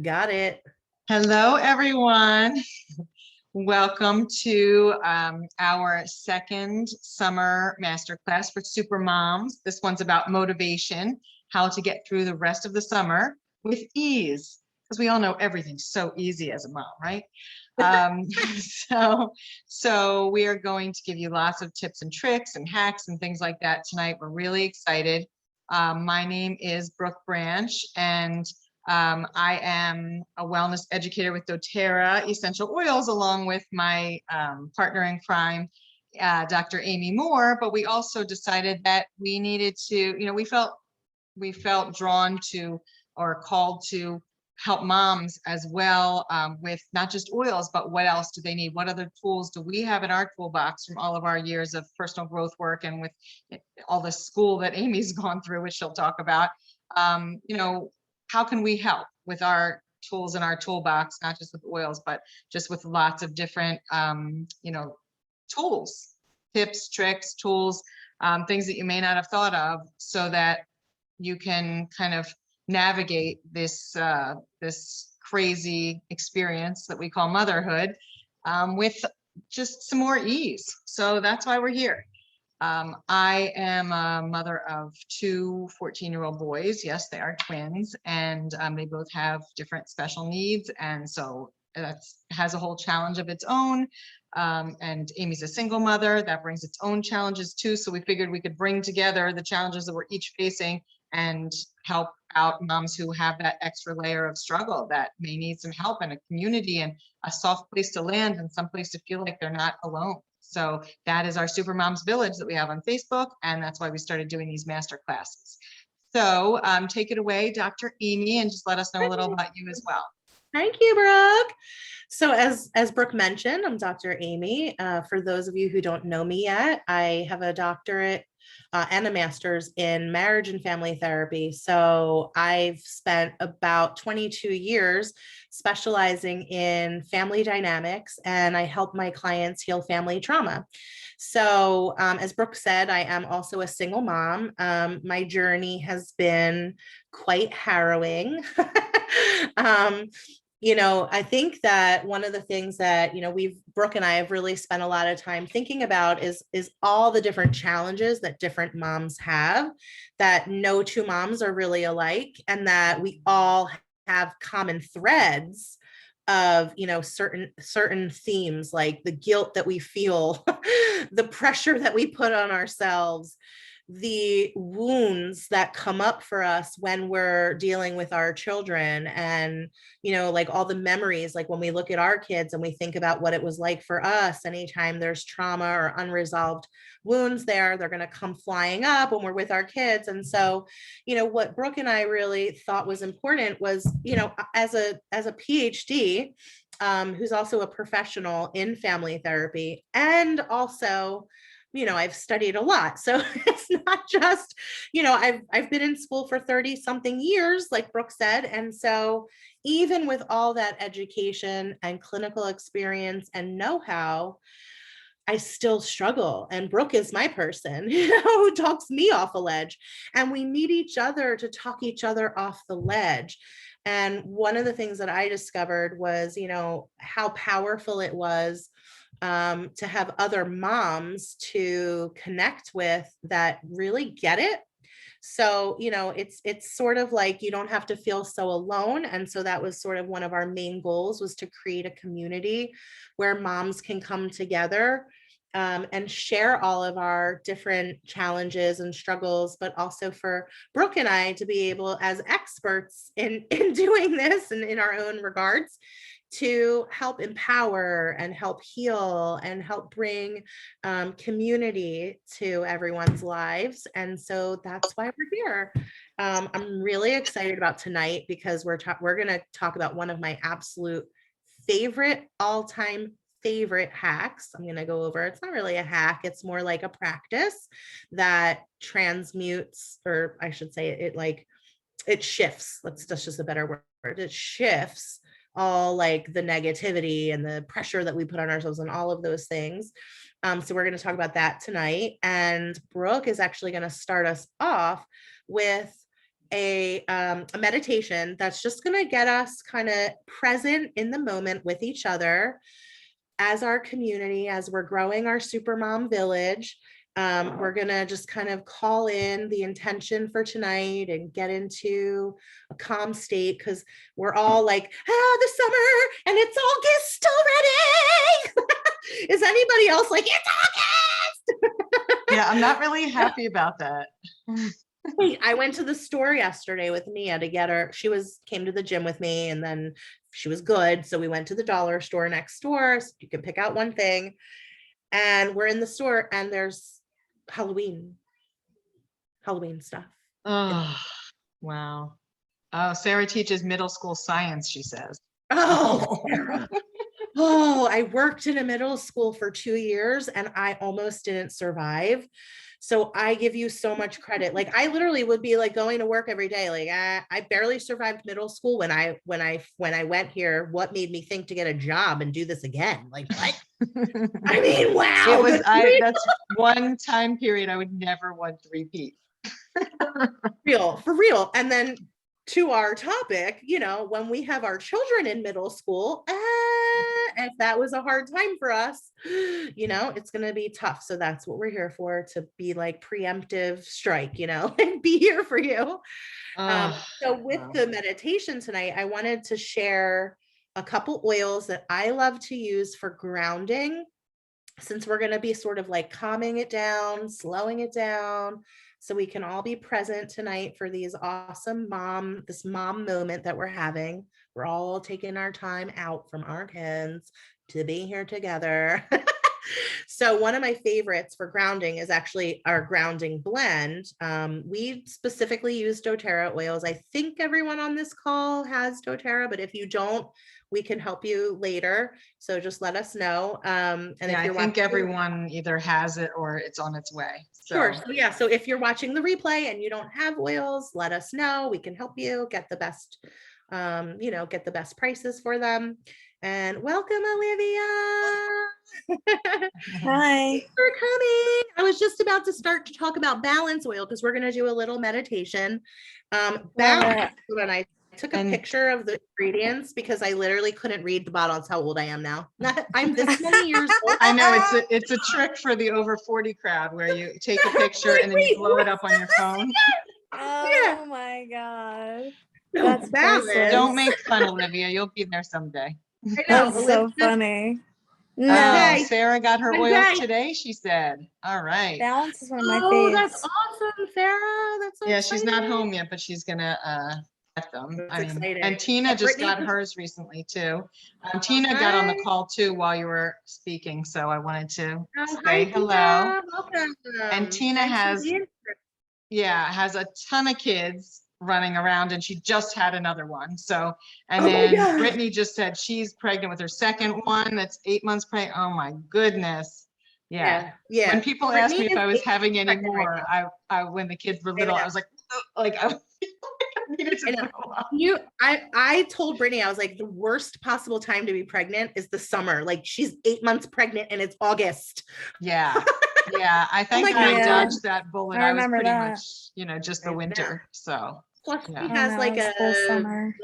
Got it. Hello, everyone. Welcome to our second summer masterclass for SuperMoms. This one's about motivation, how to get through the rest of the summer with ease, because we all know everything's so easy as a mom, right? Um, so we are going to give you lots of tips and tricks and hacks and things like that tonight. We're really excited. My name is Brooke Branch, and I am a wellness educator with doTERRA Essential Oils, along with my partner in crime, Dr. Amy Moore. But we also decided that we needed to, we felt drawn to or called to help moms as well, with not just oils, but what else do they need? What other tools do we have in our toolbox from all of our years of personal growth work and with all the school that Amy's gone through, which she'll talk about. How can we help with our tools in our toolbox, not just with oils, but just with lots of different, tools, tips, tricks, tools, things that you may not have thought of, so that you can kind of navigate this crazy experience that we call motherhood, with just some more ease. So that's why we're here. I am a mother of two 14-year-old boys. Yes, they are twins, and they both have different special needs. And so that has a whole challenge of its own. And Amy's a single mother. That brings its own challenges too. So we figured we could bring together the challenges that we're each facing and help out moms who have that extra layer of struggle that may need some help and a community and a soft place to land and some place to feel like they're not alone. So that is our SuperMoms Village that we have on Facebook, and that's why we started doing these master classes. So take it away, Dr. Amy, and just let us know a little about you as well. Thank you, Brooke. So as Brooke mentioned, I'm Dr. Amy. For those of you who don't know me yet, I have a doctorate and a master's in marriage and family therapy. So I've spent about 22 years specializing in family dynamics, and I help my clients heal family trauma. So as Brooke said, I am also a single mom. My journey has been quite harrowing. I think that one of the things that, Brooke and I have really spent a lot of time thinking about is all the different challenges that different moms have, that no two moms are really alike, and that we all have common threads of, certain themes, like the guilt that we feel, the pressure that we put on ourselves, the wounds that come up for us when we're dealing with our children, and like all the memories, like when we look at our kids and we think about what it was like for us. Anytime there's trauma or unresolved wounds they're going to come flying up when we're with our kids. And so what Brooke and I really thought was important was, as a PhD, who's also a professional in family therapy, and also I've studied a lot. So it's not just, I've been in school for 30 something years, like Brooke said. And so even with all that education and clinical experience and know-how, I still struggle. And Brooke is my person, who talks me off a ledge. And we need each other to talk each other off the ledge. And one of the things that I discovered was, how powerful it was to have other moms to connect with that really get it. So, it's sort of like you don't have to feel so alone. And so that was sort of one of our main goals, was to create a community where moms can come together and share all of our different challenges and struggles, but also for Brooke and I to be able, as experts in doing this and in our own regards, to help empower and help heal and help bring community to everyone's lives. And so that's why we're here. I'm really excited about tonight because we're going to talk about one of my absolute favorite, all-time favorite hacks. I'm going to go over, it's not really a hack, it's more like a practice that transmutes, or I should say it shifts. That's just a better word. It shifts all like the negativity and the pressure that we put on ourselves and all of those things. So we're going to talk about that tonight. And Brooke is actually going to start us off with a meditation that's just going to get us kind of present in the moment with each other as our community, as we're growing our Supermom village. We're going to just kind of call in the intention for tonight and get into a calm state, because we're all like, the summer and it's August already. Is anybody else like, it's August? Yeah, I'm not really happy about that. Wait, I went to the store yesterday with Nia to get her. Came to the gym with me, and then she was good. So we went to the dollar store next door. So you can pick out one thing. And we're in the store and there's Halloween stuff. Oh, wow. Oh, Sarah teaches middle school science, she says. Oh, Sarah. Oh, I worked in a middle school for 2 years and I almost didn't survive. So I give you so much credit. Like, I literally would be like going to work every day. Like, I barely survived middle school when I went here. What made me think to get a job and do this again? Like, what? I mean, wow. That's one time period I would never want to repeat. For real. And then to our topic, when we have our children in middle school, if that was a hard time for us, it's going to be tough. So that's what we're here for, to be like preemptive strike, and be here for you. So with the meditation tonight, I wanted to share a couple oils that I love to use for grounding, since we're going to be sort of like calming it down, slowing it down, so we can all be present tonight for these awesome this mom moment that we're having. We're all taking our time out from our kids to be here together. So one of my favorites for grounding is actually our grounding blend. We specifically use doTERRA oils. I think everyone on this call has doTERRA, but if you don't, we can help you later. So just let us know. And yeah, I think everyone either has it or it's on its way. So. Sure. So yeah. So if you're watching the replay and you don't have oils, let us know. We can help you get the best, get the best prices for them. And welcome, Olivia. Hi. Thanks for coming. I was just about to start to talk about balance oil, because we're going to do a little meditation. Balance, when I took a picture of the ingredients, because I literally couldn't read the bottle. That's how old I am now. I'm this many years old. I know it's a trick for the over 40 crowd, where you take a picture and then you blow it up on your phone. Oh my God. That's balance. Don't make fun, Olivia. You'll be there someday. I know, That's so funny. No, Sarah got her oils today, she said. All right. Balance is one of my faves. faves. That's awesome, Sarah. That's so yeah, exciting. She's not home yet, but she's gonna get them. Exciting. And Tina just got hers recently too. Tina got on the call too while you were speaking, so I wanted to say hello. Welcome. And Tina has a ton of kids running around, and she just had another one. So, and then Brittany just said she's pregnant with her second one that's 8 months pregnant. Oh my goodness. Yeah. When people asked me if I was having any more, I when the kids were little, I was like I needed to know. I told Brittany, I was like, the worst possible time to be pregnant is the summer. Like, she's 8 months pregnant and it's August. Yeah. Yeah. I think I dodged that bullet. I was pretty much, just the winter. So plus she has like a summer.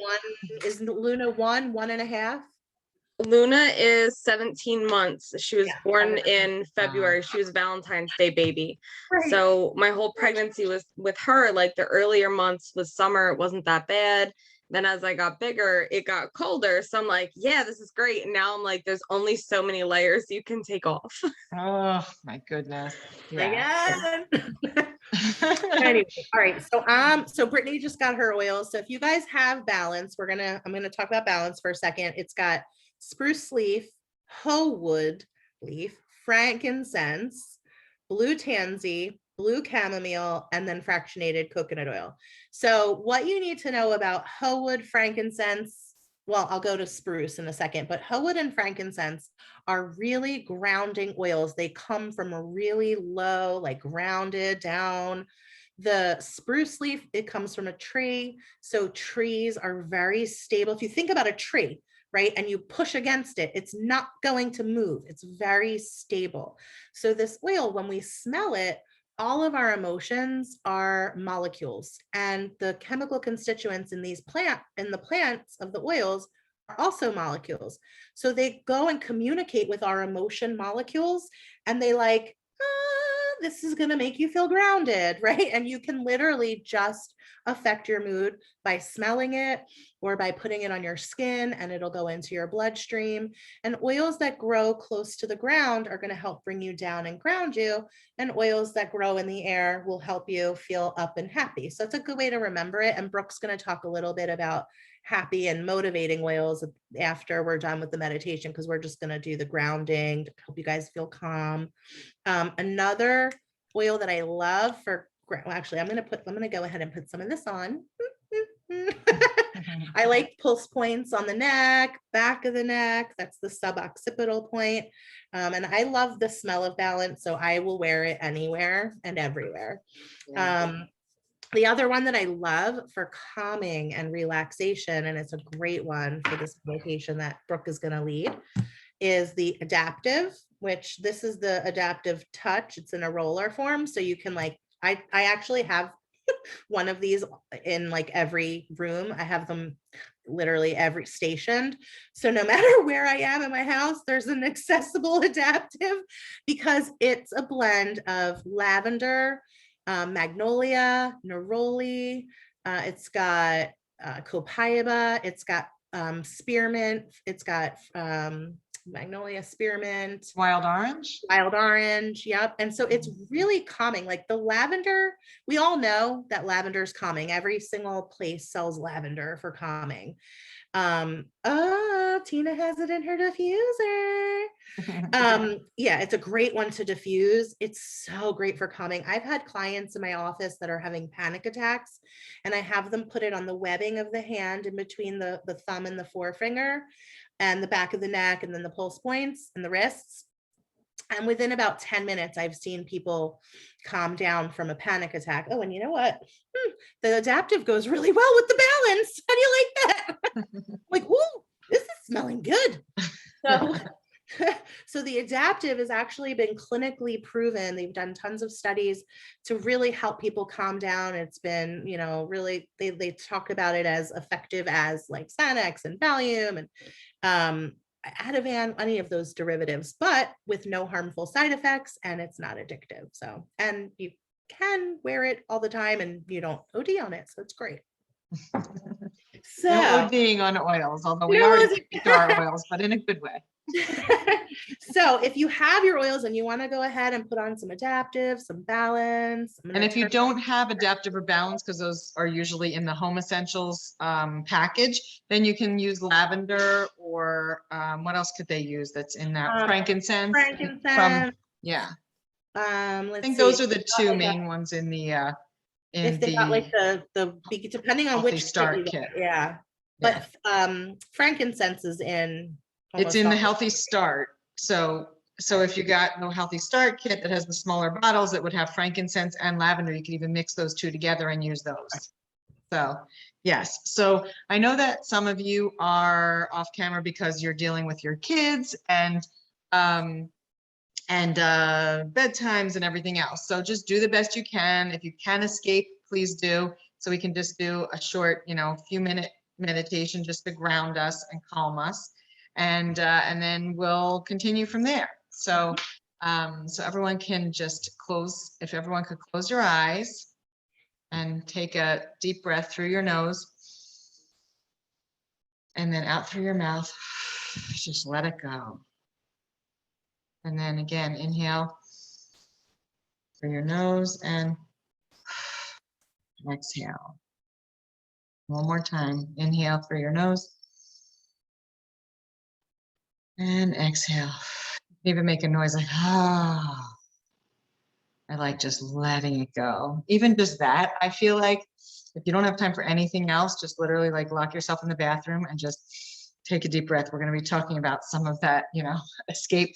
Is Luna 1.5? Luna is 17 months. She was born in February. She was a Valentine's Day baby. Right. So my whole pregnancy was with her. Like, the earlier months was summer. It wasn't that bad. Then as I got bigger, it got colder. So I'm like, yeah, this is great. And now I'm like, there's only so many layers you can take off. Oh my goodness. Yeah. Anyway, all right. So Brittany just got her oils. So if you guys have balance, I'm gonna talk about balance for a second. It's got spruce leaf, hoe wood leaf, frankincense, blue tansy, blue chamomile, and then fractionated coconut oil. So what you need to know about hoe wood, frankincense, well, I'll go to spruce in a second, but hoe wood and frankincense are really grounding oils. They come from a really low, like grounded down. The spruce leaf, it comes from a tree. So trees are very stable. If you think about a tree, right, and you push against it, it's not going to move. It's very stable. So this oil, when we smell it, all of our emotions are molecules, and the chemical constituents in the plants of the oils are also molecules. So they go and communicate with our emotion molecules, and they like, this is going to make you feel grounded, right? And you can literally just affect your mood by smelling it or by putting it on your skin, and it'll go into your bloodstream. And oils that grow close to the ground are going to help bring you down and ground you. And oils that grow in the air will help you feel up and happy. So it's a good way to remember it. And Brooke's going to talk a little bit about happy and motivating oils after we're done with the meditation, because we're just going to do the grounding to help you guys feel calm. Another oil that I love for, well, actually, I'm going to go ahead and put some of this on. I like pulse points on the neck, back of the neck. That's the suboccipital point. And I love the smell of balance, so I will wear it anywhere and everywhere. The other one that I love for calming and relaxation, and it's a great one for this meditation that Brooke is going to lead, is the adaptive, which this is the adaptive touch. It's in a roller form. So you can like, I actually have one of these in like every room. I have them literally every stationed. So no matter where I am in my house, there's an accessible adaptive, because it's a blend of lavender, magnolia, neroli. It's got copaiba. It's got spearmint. It's got magnolia, spearmint, Wild orange. Yep. And so it's really calming. Like the lavender, we all know that lavender is calming. Every single place sells lavender for calming. Tina has it in her diffuser. Yeah, it's a great one to diffuse. It's so great for calming. I've had clients in my office that are having panic attacks, and I have them put it on the webbing of the hand in between the thumb and the forefinger, and the back of the neck, and then the pulse points and the wrists. And within about 10 minutes, I've seen people calm down from a panic attack. Oh, and you know what? The adaptive goes really well with the balance. How do you like that? Like, ooh, this is smelling good. So the adaptive has actually been clinically proven. They've done tons of studies to really help people calm down. It's been, really, they talk about it as effective as like Xanax and Valium and Ativan, any of those derivatives, but with no harmful side effects, and it's not addictive. So, and you can wear it all the time and you don't OD on it. So it's great. So no ODing on oils, although we already picked our oils, but in a good way. So if you have your oils and you want to go ahead and put on some adaptive, some balance. And if you don't have adaptive or balance, because those are usually in the home essentials package, then you can use lavender or what else could they use that's in that? Frankincense. Yeah. I think those are the two main ones in the if they got like the depending on which start kit. Yeah. But frankincense is in. It's in the healthy start. So if you got no healthy start kit that has the smaller bottles that would have frankincense and lavender, you could even mix those two together and use those. So yes. So I know that some of you are off camera because you're dealing with your kids and bedtimes and everything else. So just do the best you can. If you can escape, please do. So we can just do a short, few minute meditation just to ground us and calm us. And then we'll continue from there. So, so everyone can just close, if everyone could close your eyes and take a deep breath through your nose and then out through your mouth, just let it go. And then again, inhale through your nose and exhale. One more time, inhale through your nose. And exhale. Even make a noise like, ah. I like just letting it go. Even just that, I feel like if you don't have time for anything else, just literally like lock yourself in the bathroom and just take a deep breath. We're going to be talking about some of that, escape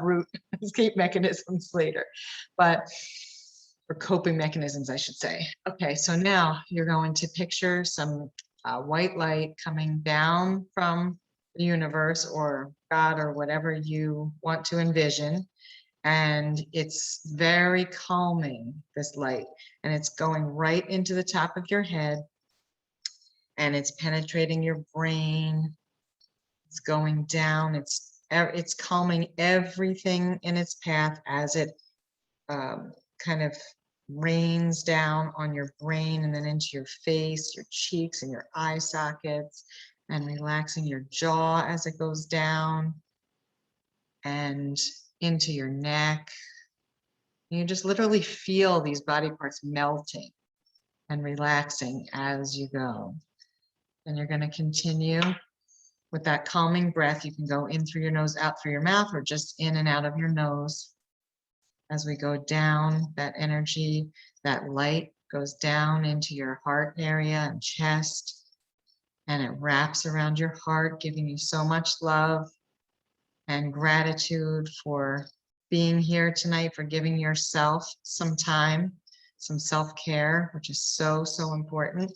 route, escape mechanisms later, but for coping mechanisms, I should say. Okay, so now you're going to picture some white light coming down from the universe or God or whatever you want to envision. And it's very calming, this light, and it's going right into the top of your head, and it's penetrating your brain. It's going down. It's calming everything in its path as it kind of rains down on your brain and then into your face, your cheeks, and your eye sockets, and relaxing your jaw as it goes down and into your neck. You just literally feel these body parts melting and relaxing as you go. And you're going to continue with that calming breath. You can go in through your nose, out through your mouth, or just in and out of your nose. As we go down, that energy, that light goes down into your heart area and chest, and it wraps around your heart, giving you so much love and gratitude for being here tonight, for giving yourself some time, some self-care, which is so, so important,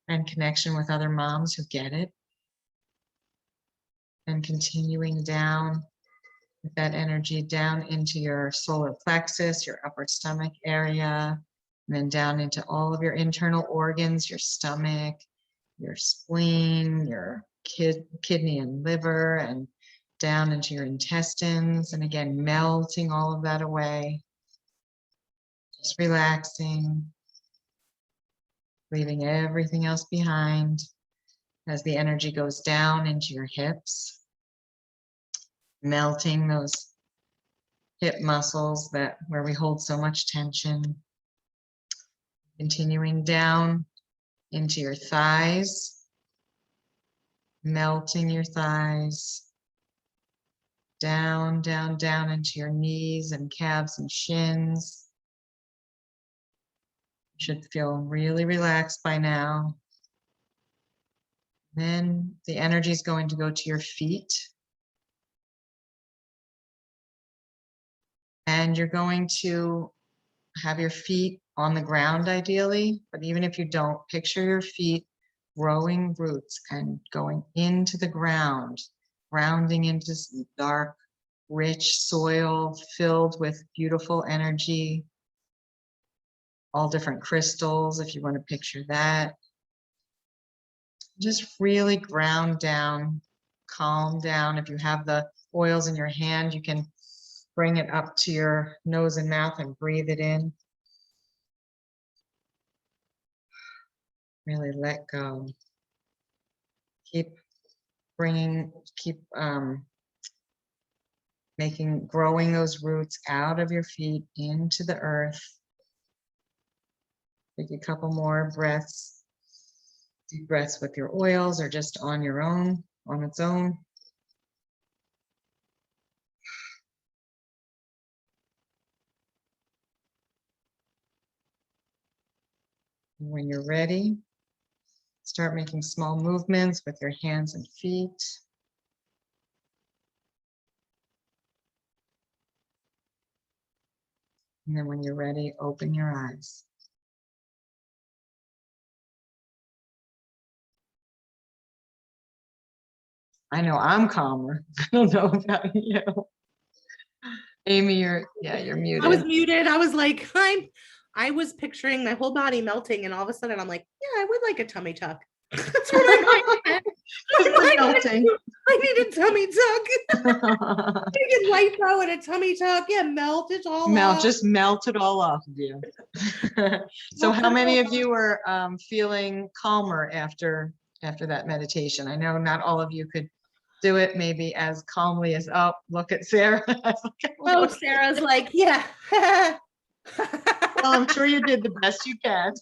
and connection with other moms who get it. And continuing down with that energy down into your solar plexus, your upper stomach area, and then down into all of your internal organs, your stomach, your spleen, your kidney and liver, and down into your intestines. And again, melting all of that away, just relaxing, leaving everything else behind as the energy goes down into your hips, melting those hip muscles where we hold so much tension. Continuing down into your thighs, melting your thighs, down, down, down into your knees and calves and shins. You should feel really relaxed by now. Then the energy is going to go to your feet. And you're going to have your feet on the ground ideally, but even if you don't, picture your feet growing roots and going into the ground, grounding into some dark, rich soil filled with beautiful energy, all different crystals, if you want to picture that. Just really ground down, calm down. If you have the oils in your hand, you can bring it up to your nose and mouth and breathe it in. Really let go. Keep growing those roots out of your feet into the earth. Take a couple more breaths, deep breaths with your oils or just on your own, on its own. When you're ready, start making small movements with your hands and feet. And then when you're ready, open your eyes. I know I'm calmer. I don't know about you. Amy, you're muted. I was muted. I was like, I was picturing my whole body melting, and all of a sudden I'm like, yeah, I would like a tummy tuck. That's what my mind said. I need a tummy tuck. You get lipo and a tummy tuck. Yeah, melt it all off. Just melt it all off of you. So how many of you are feeling calmer after that meditation? I know not all of you could do it maybe as calmly as, oh, look at Sarah. Oh, Sarah's like, yeah. Well, I'm sure you did the best you can.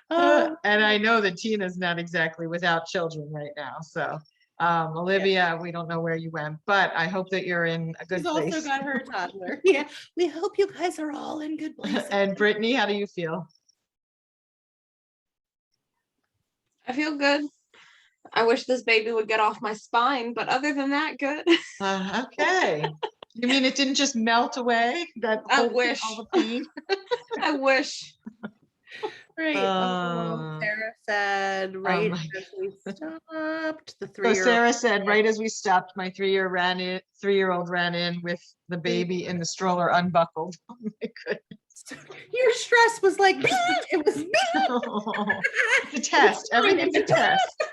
And I know that Tina's not exactly without children right now. So Olivia, we don't know where you went, but I hope that you're in a good place. She's also got her toddler. Yeah, we hope you guys are all in good places. And Brittany, how do you feel? I feel good. I wish this baby would get off my spine, but other than that, good. Okay. You mean it didn't just melt away? I wish. All the pain? I wish. Right. Sarah said, right my as we stopped, the So 3-year-old. Sarah said, right as we stopped, my 3-year-old ran in with the baby in the stroller unbuckled. Oh my goodness. Your stress was like, it was me. It's a test. Everything's a test.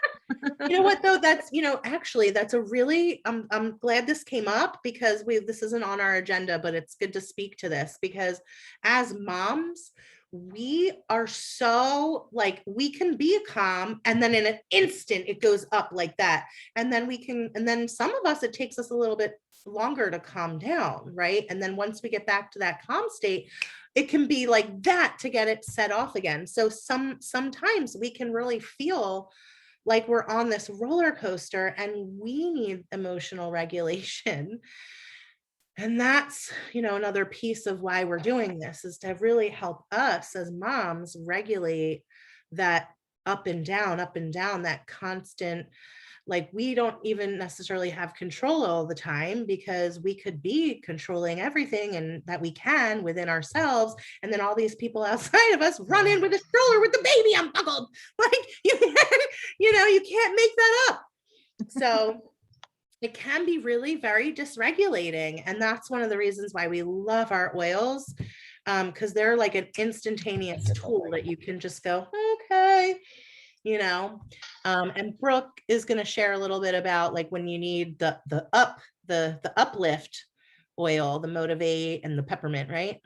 You know what though? That's, actually that's a really, I'm glad this came up because this isn't on our agenda, but it's good to speak to this because as moms, we are so like, we can be calm and then in an instant it goes up like that. And then some of us, it takes us a little bit longer to calm down, right? And then once we get back to that calm state, it can be like that to get it set off again. So sometimes we can really feel like we're on this roller coaster and we need emotional regulation. And that's, another piece of why we're doing this is to really help us as moms regulate that up and down, that constant, like we don't even necessarily have control all the time because we could be controlling everything and that we can within ourselves. And then all these people outside of us run in with a stroller with the baby unbuckled. Like, you can't make that up. So it can be really very dysregulating. And that's one of the reasons why we love our oils, because they're like an instantaneous tool that you can just go, okay, and Brooke is going to share a little bit about like when you need the uplift oil, the Motivate and the peppermint, right?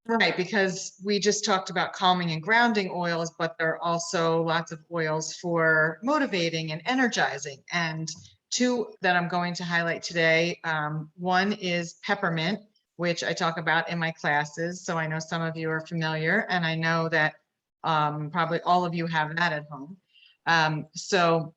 Right, because we just talked about calming and grounding oils, but there are also lots of oils for motivating and energizing. And two that I'm going to highlight today, one is peppermint, which I talk about in my classes. So I know some of you are familiar, and I know that probably all of you have that at home. So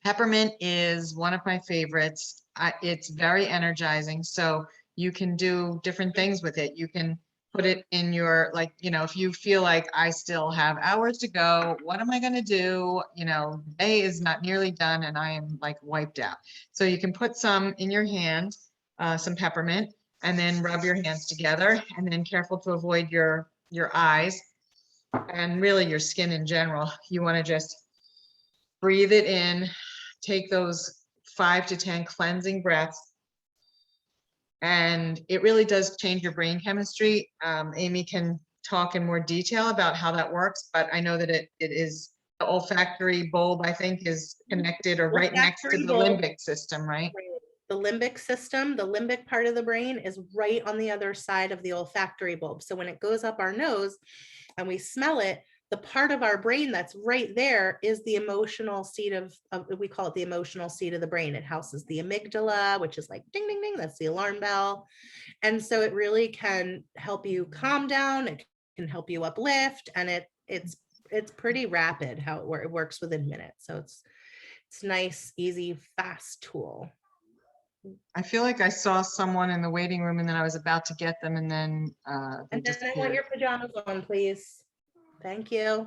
peppermint is one of my favorites. It's very energizing. So you can do different things with it. You can put it in your, like, if you feel like I still have hours to go, what am I going to do? The day is not nearly done and I am like wiped out. So you can put some in your hand, some peppermint, and then rub your hands together, and then careful to avoid your eyes and really your skin in general. You want to just breathe it in, take those 5 to 10 cleansing breaths, and it really does change your brain chemistry. Amy can talk in more detail about how that works, but I know that it is the olfactory bulb, I think, is connected or right next to the limbic system, right? The limbic system, the limbic part of the brain is right on the other side of the olfactory bulb. So when it goes up our nose and we smell it, the part of our brain that's right there is the emotional seat of we call it the emotional seat of the brain. It houses the amygdala, which is like ding, ding, ding. That's the alarm bell. And so it really can help you calm down. It can help you uplift. And it's pretty rapid how it works within minutes. So it's nice, easy, fast tool. I feel like I saw someone in the waiting room and then I was about to get them and then and then I want your pajamas on, please. Thank you.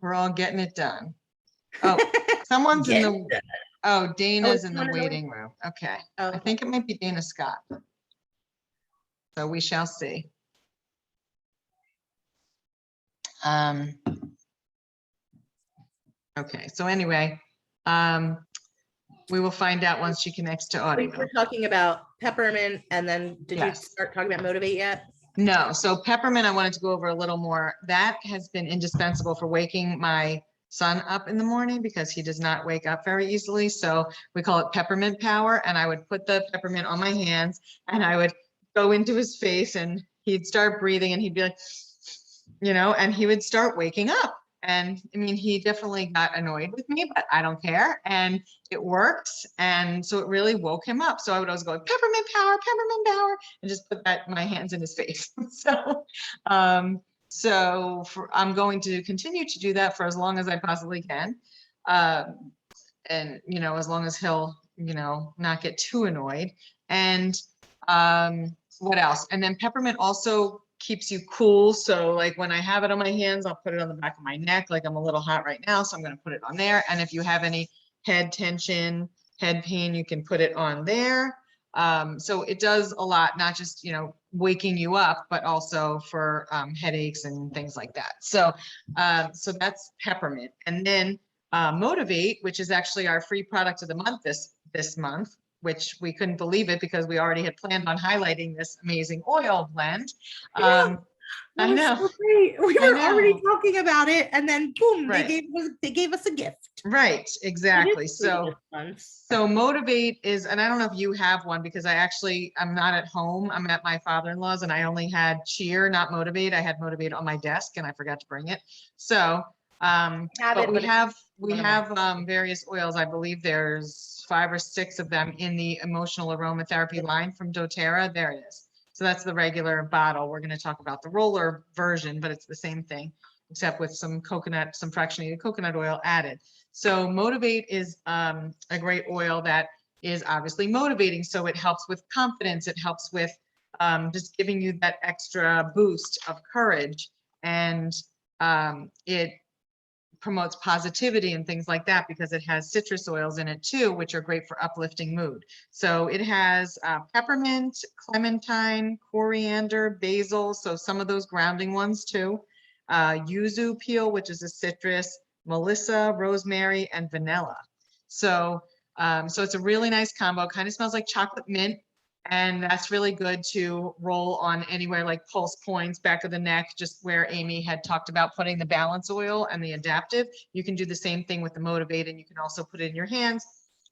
We're all getting it done. Oh, someone's in the, oh, Dana's in the waiting room. Okay. Oh. I think it might be Dana Scott. So we shall see. Okay, so anyway, we will find out once she connects to audio. We're talking about peppermint, and then did you start talking about Motivate yet? No, so peppermint I wanted to go over a little more. That has been indispensable for waking my son up in the morning because he does not wake up very easily. So we call it peppermint power, and I would put the peppermint on my hands and I would go into his face and he'd start breathing and he'd be like, and he would start waking up. And I mean, he definitely got annoyed with me, but I don't care. And it works. And so it really woke him up. So I would always go, peppermint power, and just put my hands in his face. I'm going to continue to do that for as long as I possibly can. And, as long as he'll, not get too annoyed. And what else? And then peppermint also keeps you cool. So like when I have it on my hands, I'll put it on the back of my neck. Like I'm a little hot right now, so I'm going to put it on there. And if you have any head tension, head pain, you can put it on there. So it does a lot, not just, waking you up, but also for headaches and things like that. So, so that's peppermint. And then Motivate, which is actually our free product of the month this month, which we couldn't believe it because we already had planned on highlighting this amazing oil blend. That I was know. so great. We I were already know. talking about it, and then boom, Right. they gave us a gift. Right, exactly. It is pretty So, good fun. so Motivate is, and I don't know if you have one because I'm not at home. I'm at my father-in-law's and I only had Cheer, not Motivate. I had Motivate on my desk and I forgot to bring it. So, but we have various oils. I believe there's 5 or 6 of them in the emotional aromatherapy line from doTERRA. There it is. So that's the regular bottle. We're going to talk about the roller version, but it's the same thing, except with some fractionated coconut oil added. So Motivate is a great oil that is obviously motivating. So it helps with confidence. It helps with just giving you that extra boost of courage. And it promotes positivity and things like that because it has citrus oils in it too, which are great for uplifting mood. So it has peppermint, clementine, coriander, basil, so some of those grounding ones too. Yuzu peel, which is a citrus, melissa, rosemary, and vanilla. So, so it's a really nice combo. Kind of smells like chocolate mint. And that's really good to roll on anywhere like pulse points, back of the neck, just where Amy had talked about putting the balance oil and the adaptive. You can do the same thing with the Motivate, and you can also put it in your hands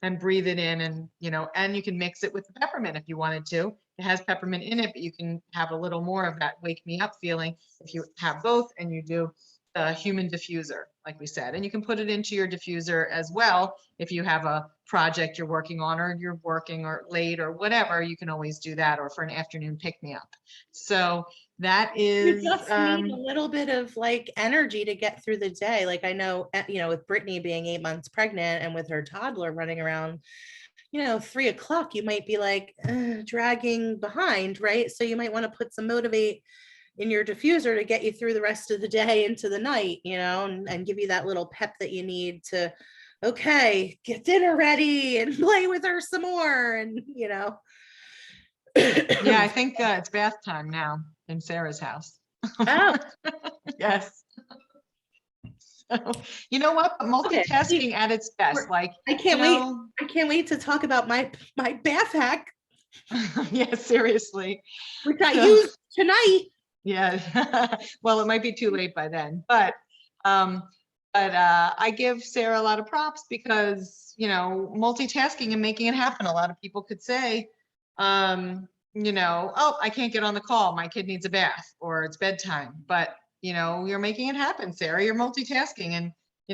and breathe it in, and and you can mix it with the peppermint if you wanted to. It has peppermint in it, but you can have a little more of that wake me up feeling if you have both and you do the human diffuser, like we said. And you can put it into your diffuser as well. If you have a project you're working on, or you're working or late or whatever, you can always do that, or for an afternoon pick me up. So that is, you just need a little bit of like energy to get through the day. Like I know, with Brittany being 8 months pregnant and with her toddler running around, 3 o'clock, you might be like dragging behind, right? So you might want to put some Motivate in your diffuser to get you through the rest of the day into the night, and give you that little pep that you need to, okay, get dinner ready and play with her some more. And, yeah, I think it's bath time now in Sarah's house. Oh. Yes. So, you know what? Multitasking at its best. Like, I can't wait. I can't wait to talk about my bath hack. Yeah, seriously. Which I used tonight. Yeah. Well, it might be too late by then, but I give Sarah a lot of props because, multitasking and making it happen. A lot of people could say, oh, I can't get on the call. My kid needs a bath, or it's bedtime, but you're making it happen, Sarah. You're multitasking. And,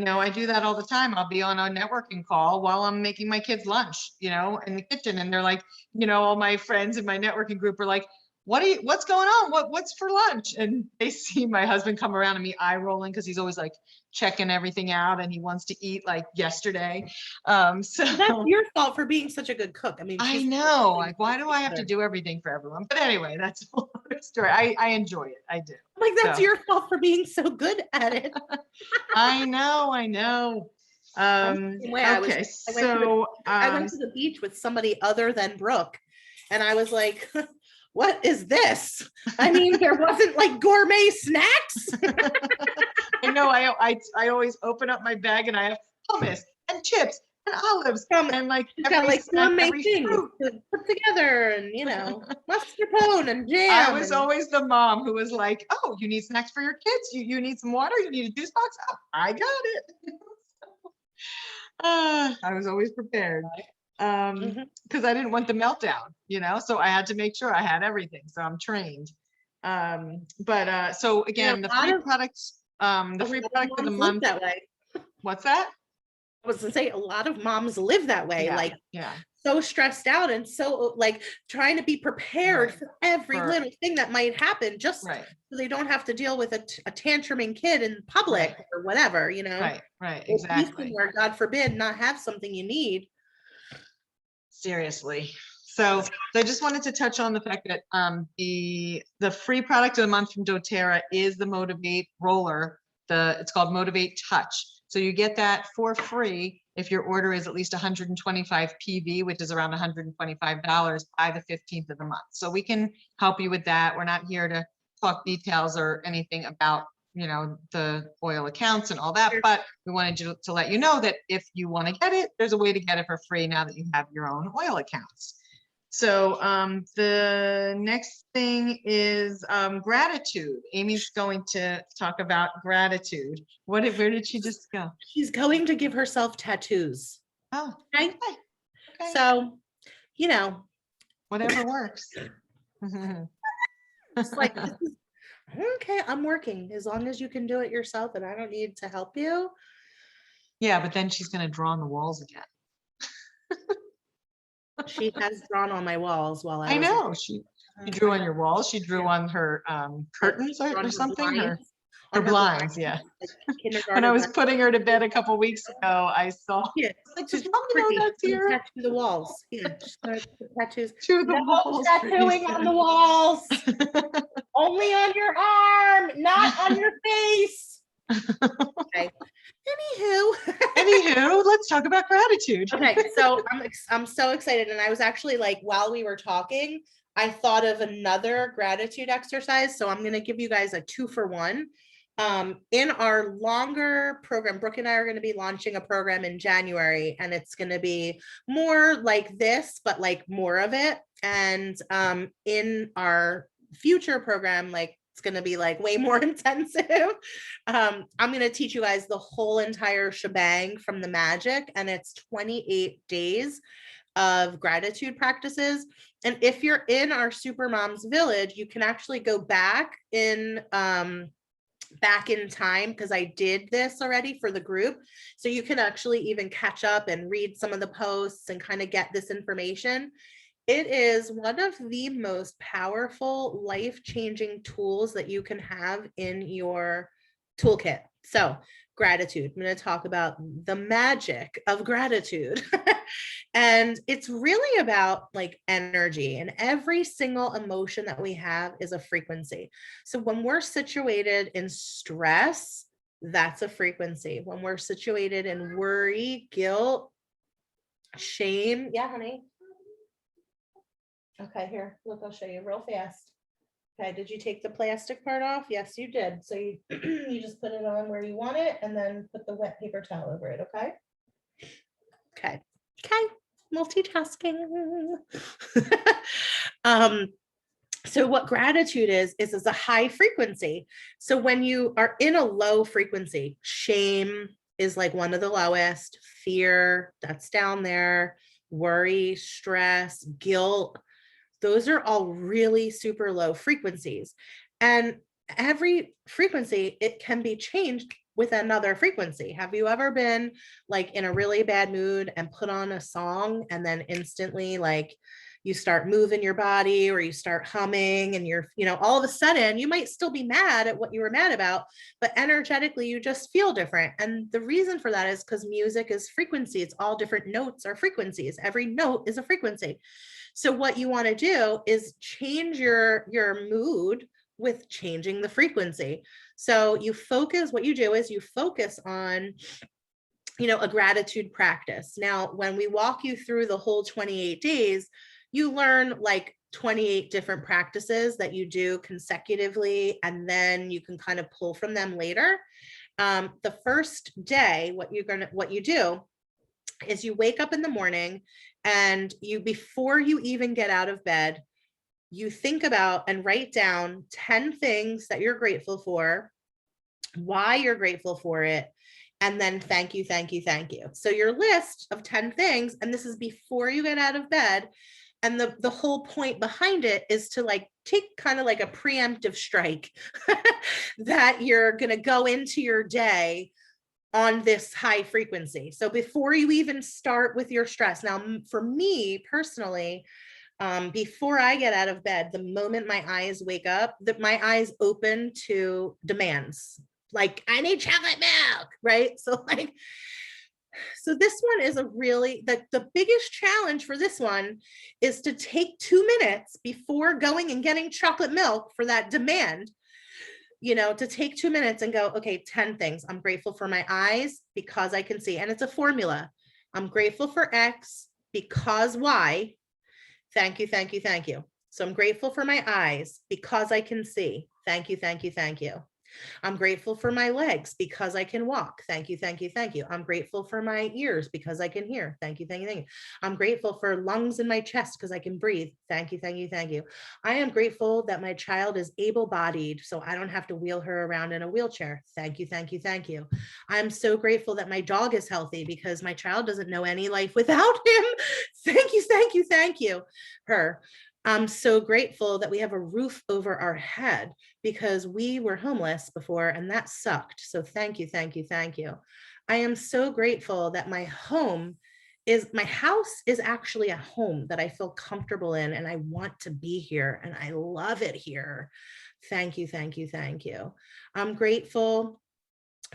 I do that all the time. I'll be on a networking call while I'm making my kids lunch, in the kitchen. And they're like, all my friends in my networking group are like, what's going on? What's for lunch? And they see my husband come around and me eye rolling because he's always like checking everything out and he wants to eat like yesterday. So that's your fault for being such a good cook. I mean, I know, like, why do I have to do everything for everyone? But anyway, that's a whole other story. I enjoy it. I do. Like, that's your fault for being so good at it. I know. Okay, I went to the beach with somebody other than Brooke, and I was like, what is this? I mean, there wasn't like gourmet snacks. I know. I always open up my bag and I have hummus and chips and olives and like gourmet things to put together, and mascarpone and jam. I was always the mom who was like, "Oh, you need snacks for your kids? You need some water? You need a juice box? Oh, I got it." I was always prepared. Because I didn't want the meltdown, so I had to make sure I had everything. So I'm trained. So again, the free products, the free product of the month. That way. What's that? I was gonna say a lot of moms live that way, so stressed out and so like trying to be prepared for every little thing that might happen, just so they don't have to deal with a tantruming kid in public or whatever, Right, exactly. Where God forbid not have something you need. Seriously. So I just wanted to touch on the fact that the free product of the month from doTERRA is the Motivate roller. It's called Motivate Touch. So you get that for free If your order is at least 125 PV, which is around $125 by the 15th of the month. So we can help you with that. We're not here to talk details or anything about, you know, the oil accounts and all that, but we wanted to let you know that if you want to get it, there's a way to get it for free now that you have your own oil accounts. So the next thing is gratitude. Amy's going to talk about gratitude. Where did she just go? She's going to give herself tattoos. Oh, Okay. okay. So, you know, Whatever works. it's like, okay, I'm working as long as you can do it yourself and I don't need to help you. Yeah, but then she's going to draw on the walls again. She has drawn on my walls while I was know she drew on your walls. She drew on her curtains on or her something. blinds, Her on blinds, yeah. like kindergarten When I was blinds. putting her to bed a couple weeks ago, I saw Yeah, like, she's does mom know pretty. that's She's gonna here? tattoo the walls. Yeah, she's gonna put tattoos. To the No walls. tattooing on the walls. Only on your arm, not on your face. Okay. Anywho, let's talk about gratitude. Okay, so I'm so excited, and I was actually like, while we were talking, I thought of another gratitude exercise. So I'm going to give you guys a 2-for-1. In our longer program, Brooke and I are going to be launching a program in January, and it's going to be more like this, but like more of it. And in our future program, like it's going to be like way more intensive. I'm going to teach you guys the whole entire shebang from the magic, and it's 28 days of gratitude practices. And if you're in our SuperMoms village, you can actually go back in time, because I did this already for the group. So you can actually even catch up and read some of the posts and kind of get this information. It is one of the most powerful, life-changing tools that you can have in your toolkit. So gratitude, I'm going to talk about the magic of gratitude. And it's really about like energy, and every single emotion that we have is a frequency. So when we're situated in stress, that's a frequency. When we're situated in worry, guilt, shame. Yeah, honey. Okay, here, look, I'll show you real fast. Okay, did you take the plastic part off? Yes, you did. So you, you just put it on where you want it and then put the wet paper towel over it, okay? Okay, multitasking. So what gratitude is a high frequency. So when you are in a low frequency, shame is like one of the lowest, fear, that's down there, worry, stress, guilt, those are all really super low frequencies. And every frequency, it can be changed with another frequency. Have you ever been like in a really bad mood and put on a song and then instantly like you start moving your body or you start humming and you're, you know, all of a sudden you might still be mad at what you were mad about, but energetically you just feel different. And the reason for that is because music is frequency. It's all different notes are frequencies. Every note is a frequency. So what you want to do is change your mood with changing the frequency. So you focus, what you do is you focus on, you know, a gratitude practice. Now, when we walk you through the whole 28 days, you learn like 28 different practices that you do consecutively, and then you can kind of pull from them later. The first day, what you do is you wake up in the morning and you, before you even get out of bed, you think about and write down 10 things that you're grateful for, why you're grateful for it, and then thank you, thank you, thank you. So your list of 10 things, and this is before you get out of bed. And the whole point behind it is to like take kind of like a preemptive strike that you're going to go into your day on this high frequency. So before you even start with your stress. Now, for me personally, before I get out of bed, the moment my eyes wake up, that my eyes open to demands. Like, I need chocolate milk, right? So like, so this one is a really, the biggest challenge for this one is to take 2 minutes before going and getting chocolate milk for that demand, you know, to take 2 minutes and go, okay, 10 things. I'm grateful for my eyes because I can see. And it's a formula. I'm grateful for X because Y. Thank you, thank you, thank you. So I'm grateful for my eyes because I can see. Thank you, thank you, thank you. I'm grateful for my legs because I can walk. Thank you, thank you, thank you. I'm grateful for my ears because I can hear. Thank you, thank you, thank you. I'm grateful for lungs in my chest because I can breathe. Thank you, thank you, thank you. I am grateful that my child is able-bodied, so I don't have to wheel her around in a wheelchair. Thank you, thank you, thank you. I'm so grateful that my dog is healthy because my child doesn't know any life without him. Thank you, thank you, thank you. Her. I'm so grateful that we have a roof over our head because we were homeless before and that sucked. So thank you, thank you, thank you. I am so grateful that my house is actually a home that I feel comfortable in and I want to be here and I love it here. Thank you, thank you, thank you. I'm grateful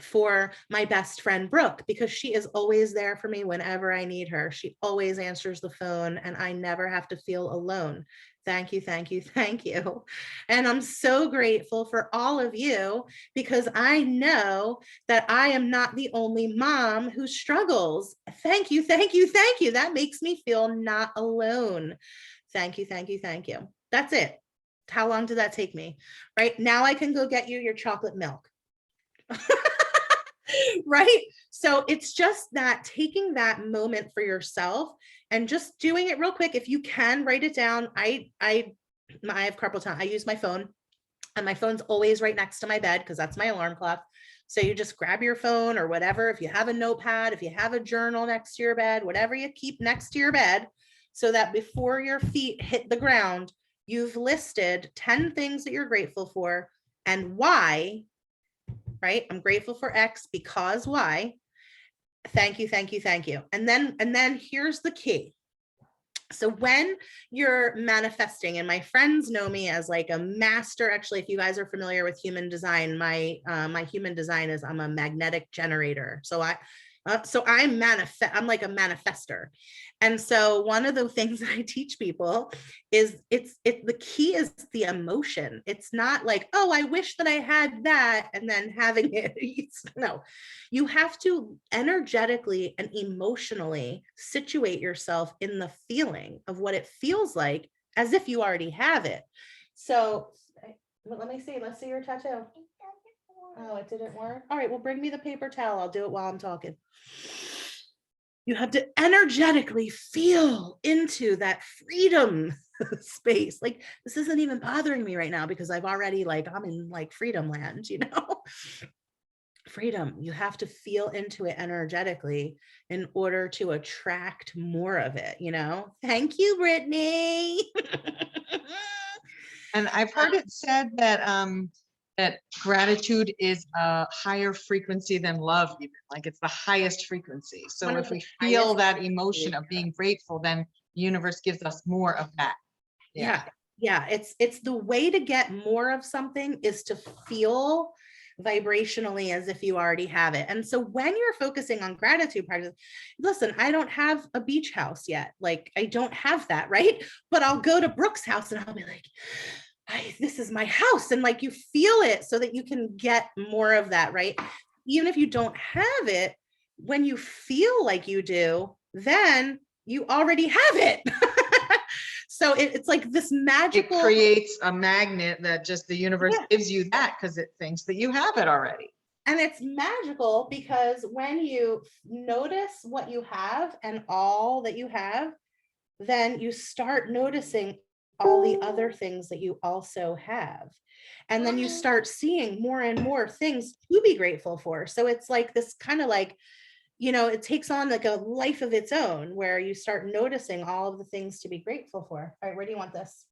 for my best friend Brooke because she is always there for me whenever I need her. She always answers the phone and I never have to feel alone. Thank you, thank you, thank you. And I'm so grateful for all of you because I know that I am not the only mom who struggles. Thank you, thank you, thank you. That makes me feel not alone. Thank you, thank you, thank you. That's it. How long did that take me? Right now I can go get you your chocolate milk. Right? So it's just that taking that moment for yourself and just doing it real quick. If you can write it down, I have carpal tunnel. I use my phone and my phone's always right next to my bed because that's my alarm clock. So you just grab your phone or whatever. If you have a notepad, if you have a journal next to your bed, whatever you keep next to your bed, so that before your feet hit the ground, you've listed 10 things that you're grateful for and why. Right? I'm grateful for X because Y. Thank you, thank you, thank you. And then here's the key. So when you're manifesting, and my friends know me as like a master, actually, if you guys are familiar with human design, my human design is I'm a magnetic generator. So I'm like a manifester. And so one of the things that I teach people is the key is the emotion. It's not like, oh, I wish that I had that and then having it. No, you have to energetically and emotionally situate yourself in the feeling of what it feels like as if you already have it. So let me see, let's see your tattoo. Oh, it didn't work. All right, well, bring me the paper towel. I'll do it while I'm talking. You have to energetically feel into that freedom space. Like, this isn't even bothering me right now because I've already I'm in like freedom land, you know? Freedom. You have to feel into it energetically in order to attract more of it, you know? Thank you, Brittany. And I've heard it said that that gratitude is a higher frequency than love, even like it's the highest frequency. So if we feel that emotion of being grateful, then the universe gives us more of that. Yeah. It's the way to get more of something is to feel vibrationally as if you already have it. And so when you're focusing on gratitude practice, listen, I don't have a beach house yet. Like, I don't have that, right? But I'll go to Brooke's house and I'll be like, this is my house. And like, you feel it so that you can get more of that, right? Even if you don't have it, when you feel like you do, then you already have it. So it's like this magical. It creates a magnet that just the universe gives you that because it thinks that you have it already. And it's magical because when you notice what you have and all that you have, then you start noticing all the other things that you also have. And then you start seeing more and more things to be grateful for. So it's like this kind of like, you know, it takes on like a life of its own where you start noticing all of the things to be grateful for. All right, where do you want this?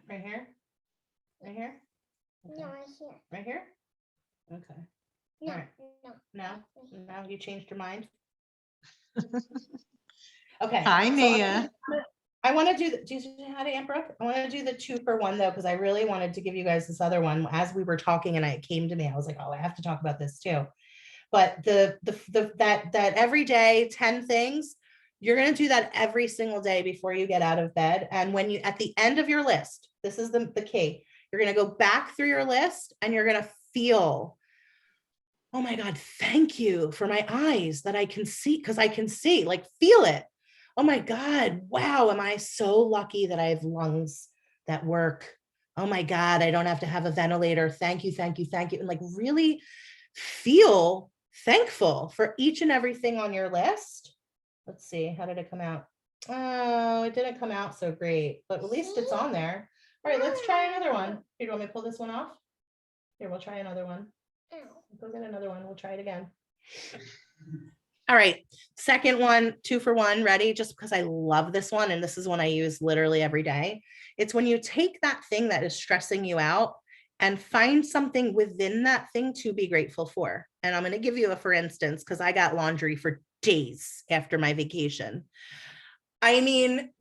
Right here? Right here? Okay. No, right here. Right here? Okay. No, All right. no. No, you changed your mind? Okay. Hi, Nia. I want to do you know how to Aunt Brooke? I want to do the 2-for-1 though, because I really wanted to give you guys this other one as we were talking and it came to me. I was like, oh, I have to talk about this too. But that every day 10 things, you're going to do that every single day before you get out of bed. And when you at the end of your list, this is the key. You're going to go back through your list and you're going to feel, oh my God, thank you for my eyes that I can see, because I can see, like, feel it. Oh my God, wow, am I so lucky that I have lungs that work. Oh my God, I don't have to have a ventilator. Thank you, thank you, thank you. And like really feel thankful for each and everything on your list. Let's see, how did it come out? Oh, it didn't come out so great, but at least it's on there. All right, let's try another one. Here, do you want me to pull this one off? Here, we'll try another one. Go get another one. We'll try it again. All right, second one, 2 for 1, ready? Just because I love this one, and this is one I use literally every day. It's when you take that thing that is stressing you out and find something within that thing to be grateful for. And I'm going to give you a for instance, because I got laundry for days after my vacation. I mean,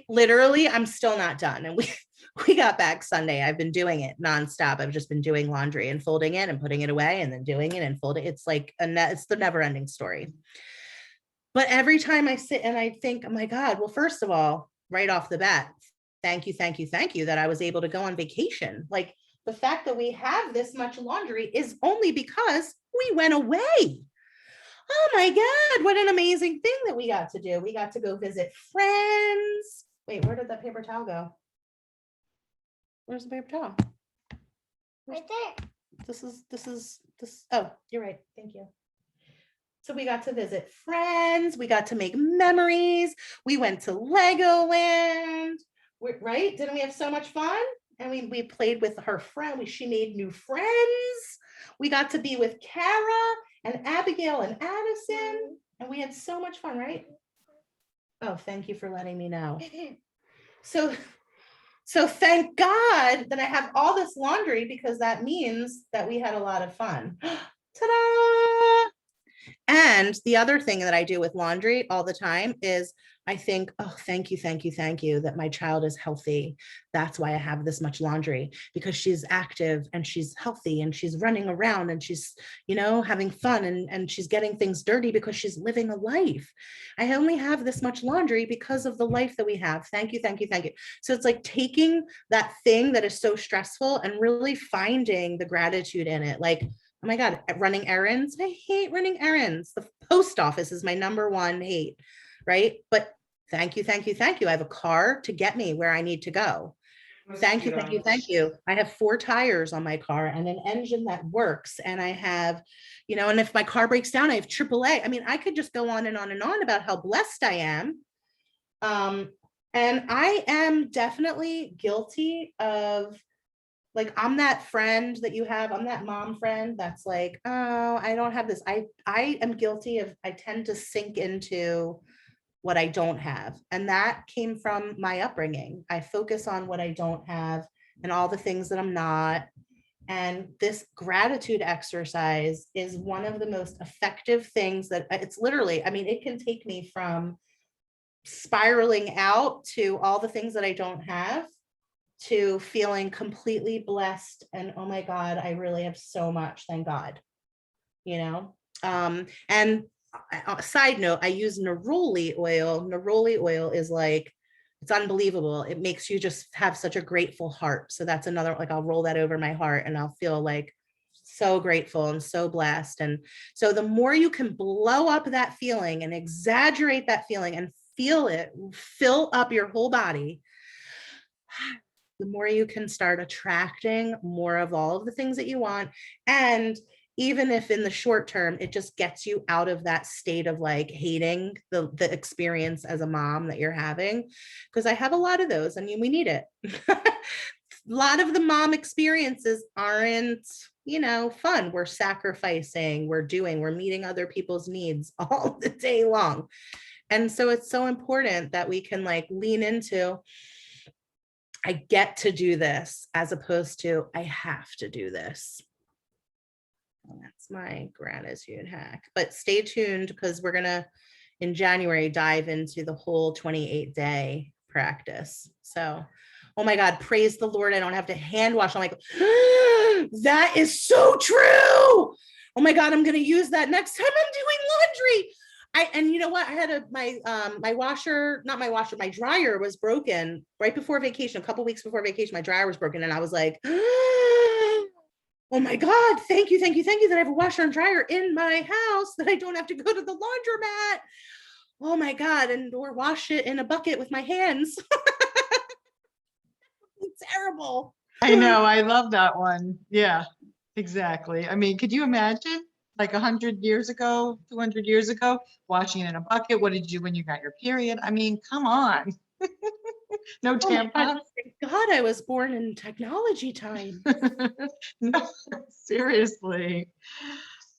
literally, I'm still not done. And we got back Sunday. I've been doing it nonstop. I've just been doing laundry and folding it and putting it away and then doing it and folding. It's like it's the never ending story. But every time I sit and I think, oh my God, well, first of all, right off the bat, thank you, thank you, thank you that I was able to go on vacation. Like the fact that we have this much laundry is only because we went away. Oh my God, what an amazing thing that we got to do. We got to go visit friends. Wait, where did that paper towel go? Where's the paper towel? Right there. This. Oh, you're right. Thank you. So we got to visit friends. We got to make memories. We went to Legoland, right? Didn't we have so much fun? And we played with her friend. She made new friends. We got to be with Kara and Abigail and Addison. And we had so much fun, right? Oh, thank you for letting me know. So thank God that I have all this laundry, because that means that we had a lot of fun. Ta-da! And the other thing that I do with laundry all the time is I think, oh, thank you, thank you, thank you that my child is healthy. That's why I have this much laundry, because she's active and she's healthy and she's running around and she's, having fun and she's getting things dirty because she's living a life. I only have this much laundry because of the life that we have. Thank you, thank you, thank you. So it's like taking that thing that is so stressful and really finding the gratitude in it. Like, oh my God, running errands. I hate running errands. The post office is my number one hate, right? But thank you, thank you, thank you. I have a car to get me where I need to go. Thank you, thank you, thank you. I have 4 tires on my car and an engine that works. And I have, and if my car breaks down, I have AAA. I mean, I could just go on and on and on about how blessed I am. And I am definitely guilty of, like, I'm that friend that you have. I'm that mom friend that's like, oh, I don't have this. I am guilty of, I tend to sink into what I don't have. And that came from my upbringing. I focus on what I don't have and all the things that I'm not. And this gratitude exercise is one of the most effective things that it's literally, I mean, it can take me from spiraling out to all the things that I don't have to feeling completely blessed and, oh my God, I really have so much, thank God, and side note, I use neroli oil. Neroli oil is like, it's unbelievable. It makes you just have such a grateful heart. So that's another, like, I'll roll that over my heart and I'll feel like so grateful and so blessed. And so the more you can blow up that feeling and exaggerate that feeling and feel it fill up your whole body, the more you can start attracting more of all of the things that you want. And even if in the short term, it just gets you out of that state of like hating the experience as a mom that you're having. Because I have a lot of those. I mean, we need it. A lot of the mom experiences aren't, fun. We're sacrificing, we're meeting other people's needs all the day long. And so it's so important that we can like lean into, I get to do this, as opposed to I have to do this. Well, that's my gratitude hack. But stay tuned, because we're gonna in January dive into the whole 28-day practice. So, oh my God, praise the Lord, I don't have to hand wash. I'm like, that is so true. Oh my God, I'm gonna use that next time I'm doing laundry. And you know what? I had my dryer was broken right before vacation, a couple weeks before vacation. My dryer was broken, and I was like, oh my God, thank you that I have a washer and dryer in my house, that I don't have to go to the laundromat. Oh my God, or wash it in a bucket with my hands. It's terrible. I know, I love that one. Yeah, exactly. I mean, could you imagine like 100 years ago, 200 years ago, washing it in a bucket? What did you do when you got your period? I mean, come on. No Oh my God, tampons. thank God I was born in technology time. No, seriously.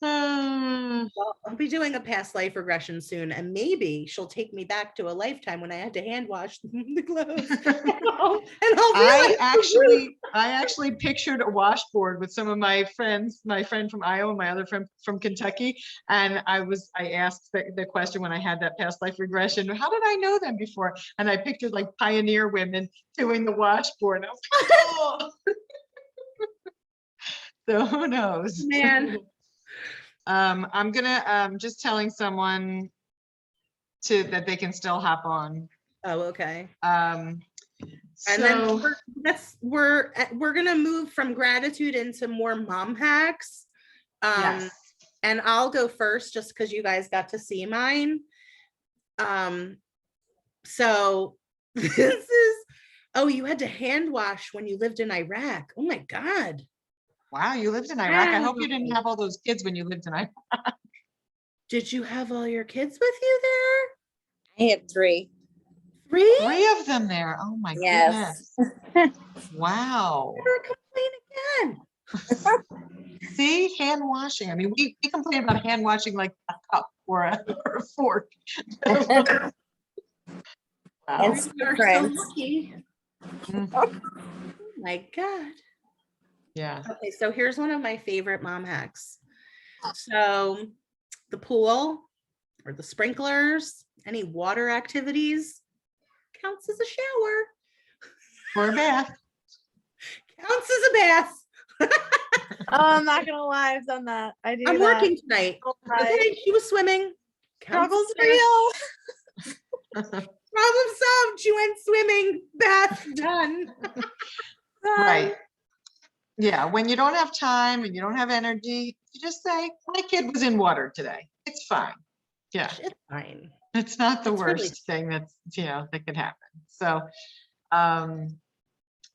Well, I'll be doing a past life regression soon, and maybe she'll take me back to a lifetime when I had to hand wash the clothes. And I'll I realize actually pictured a washboard with some of my friends, my friend from Iowa, my other friend from Kentucky. And I asked the question when I had that past life regression, how did I know them before? And I pictured like pioneer women doing the washboard. I was like, oh. So who knows? man. I'm gonna just telling someone that they can still hop on. Oh, okay. And And then we're gonna move from gratitude into more mom hacks. Yes. And I'll go first just because you guys got to see mine. So this is, oh, you had to hand wash when you lived in Iraq. Oh my God. Wow, you lived in Iraq. I hope you didn't have all those kids when you lived in Iraq. Did you have all your kids with you there? I had 3. 3? 3 of them there. Oh my Yes. goodness. Wow. Never complain again. See, hand washing. I mean, we complain about hand washing like a cup or a fork. Wow. It's We are so different. lucky. Mhm. Oh my God. Yeah. Okay, so here's one of my favorite mom hacks. So the pool or the sprinklers, any water activities counts as a shower. For a bath. Counts as a bath. Oh, I'm not gonna lie, I've done that. I do I'm that. working tonight. Right. Okay, she was swimming. Counts Struggles as a bath. real. Problem solved. She went swimming. Bath done. Right. Yeah, when you don't have time and you don't have energy, you just say, my kid was in water today. It's fine. Yeah, It's fine. it's not the It's worst really- thing that's, that could happen. So,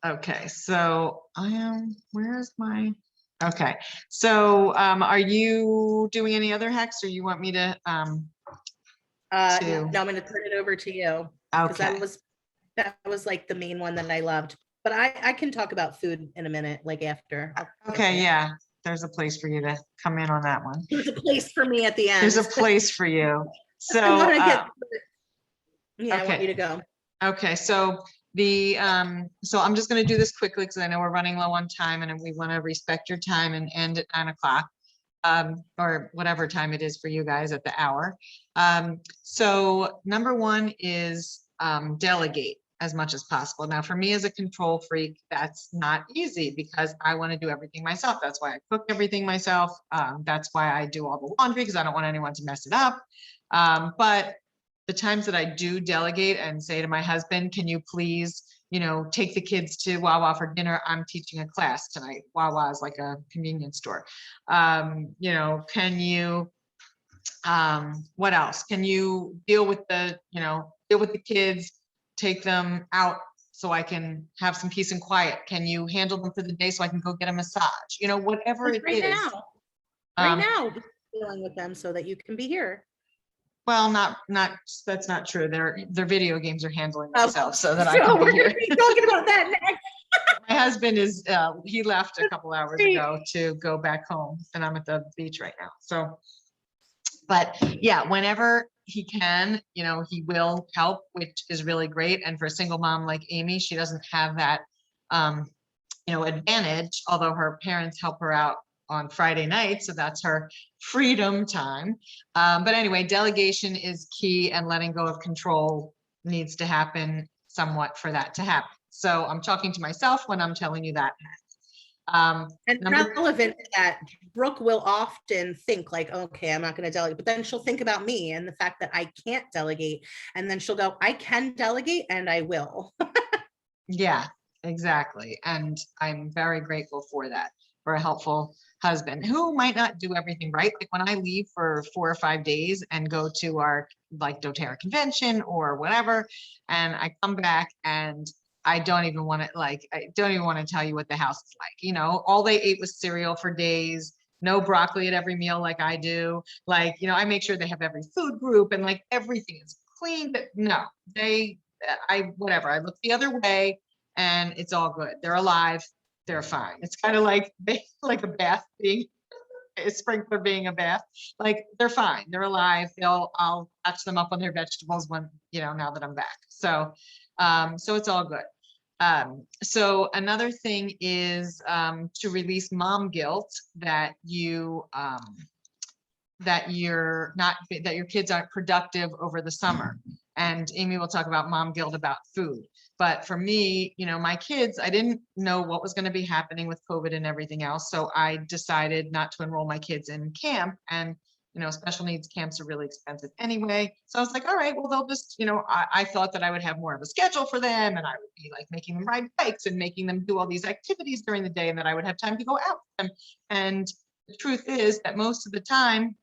okay, so where's my, okay. So, are you doing any other hacks or you want me to, No, I'm to- going to turn it over to you. Because okay. that was like the main one that I loved. But I can talk about food in a minute, like after. Okay, yeah, there's a place for you to come in on that one. There's a place for me at the end. There's a place for you. So, I want to get. Yeah, I want okay. you to go. Okay, so so I'm just gonna do this quickly because I know we're running low on time and we want to respect your time and end at 9 o'clock. Or whatever time it is for you guys at the hour. So number 1 is delegate as much as possible. Now, for me as a control freak, that's not easy because I want to do everything myself. That's why I cook everything myself. That's why I do all the laundry because I don't want anyone to mess it up. But the times that I do delegate and say to my husband, can you please, take the kids to Wawa for dinner? I'm teaching a class tonight. Wawa is like a convenience store. Can you, what else? Can you deal with the kids, take them out so I can have some peace and quiet? Can you handle them for the day so I can go get a massage? Whatever Like it right is. now. Right now, dealing with them so that you can be here. Well, that's not true. Their video games are handling Oh, themselves so that I So can we're be here. going to be talking about that next. My husband he left a couple hours ago to go back home and I'm at the beach right now. So, but yeah, whenever he can, he will help, which is really great. And for a single mom like Amy, she doesn't have that, advantage, although her parents help her out on Friday night. So that's her freedom time. But anyway, delegation is key and letting go of control needs to happen somewhat for that to happen. So I'm talking to myself when I'm telling you that. And relevant to that, Brooke will often think like, okay, I'm not going to delegate, but then she'll think about me and the fact that I can't delegate. And then she'll go, I can delegate and I will. Yeah, exactly. And I'm very grateful for that. or a helpful husband who might not do everything right. Like when I leave for 4 or 5 days and go to our like doTERRA convention or whatever, and I come back and I don't even want to tell you what the house is like. You know, all they ate was cereal for days, no broccoli at every meal like I do. Like, you know, I make sure they have every food group and like everything is clean, but no, whatever. I look the other way and it's all good. They're alive. They're fine. It's kind of like a bath being a sprinkler being a bath. Like they're fine. They're alive. I'll catch them up on their vegetables when, you know, now that I'm back. So it's all good. So another thing is to release mom guilt that your kids aren't productive over the summer. And Amy will talk about mom guilt about food. But for me, you know, my kids, I didn't know what was going to be happening with COVID and everything else. So I decided not to enroll my kids in camp. And, you know, special needs camps are really expensive anyway. So I was like, all right, well, they'll just, you know, I thought that I would have more of a schedule for them and I would be like making them ride bikes and making them do all these activities during the day and that I would have time to go out with them. And the truth is that most of the time,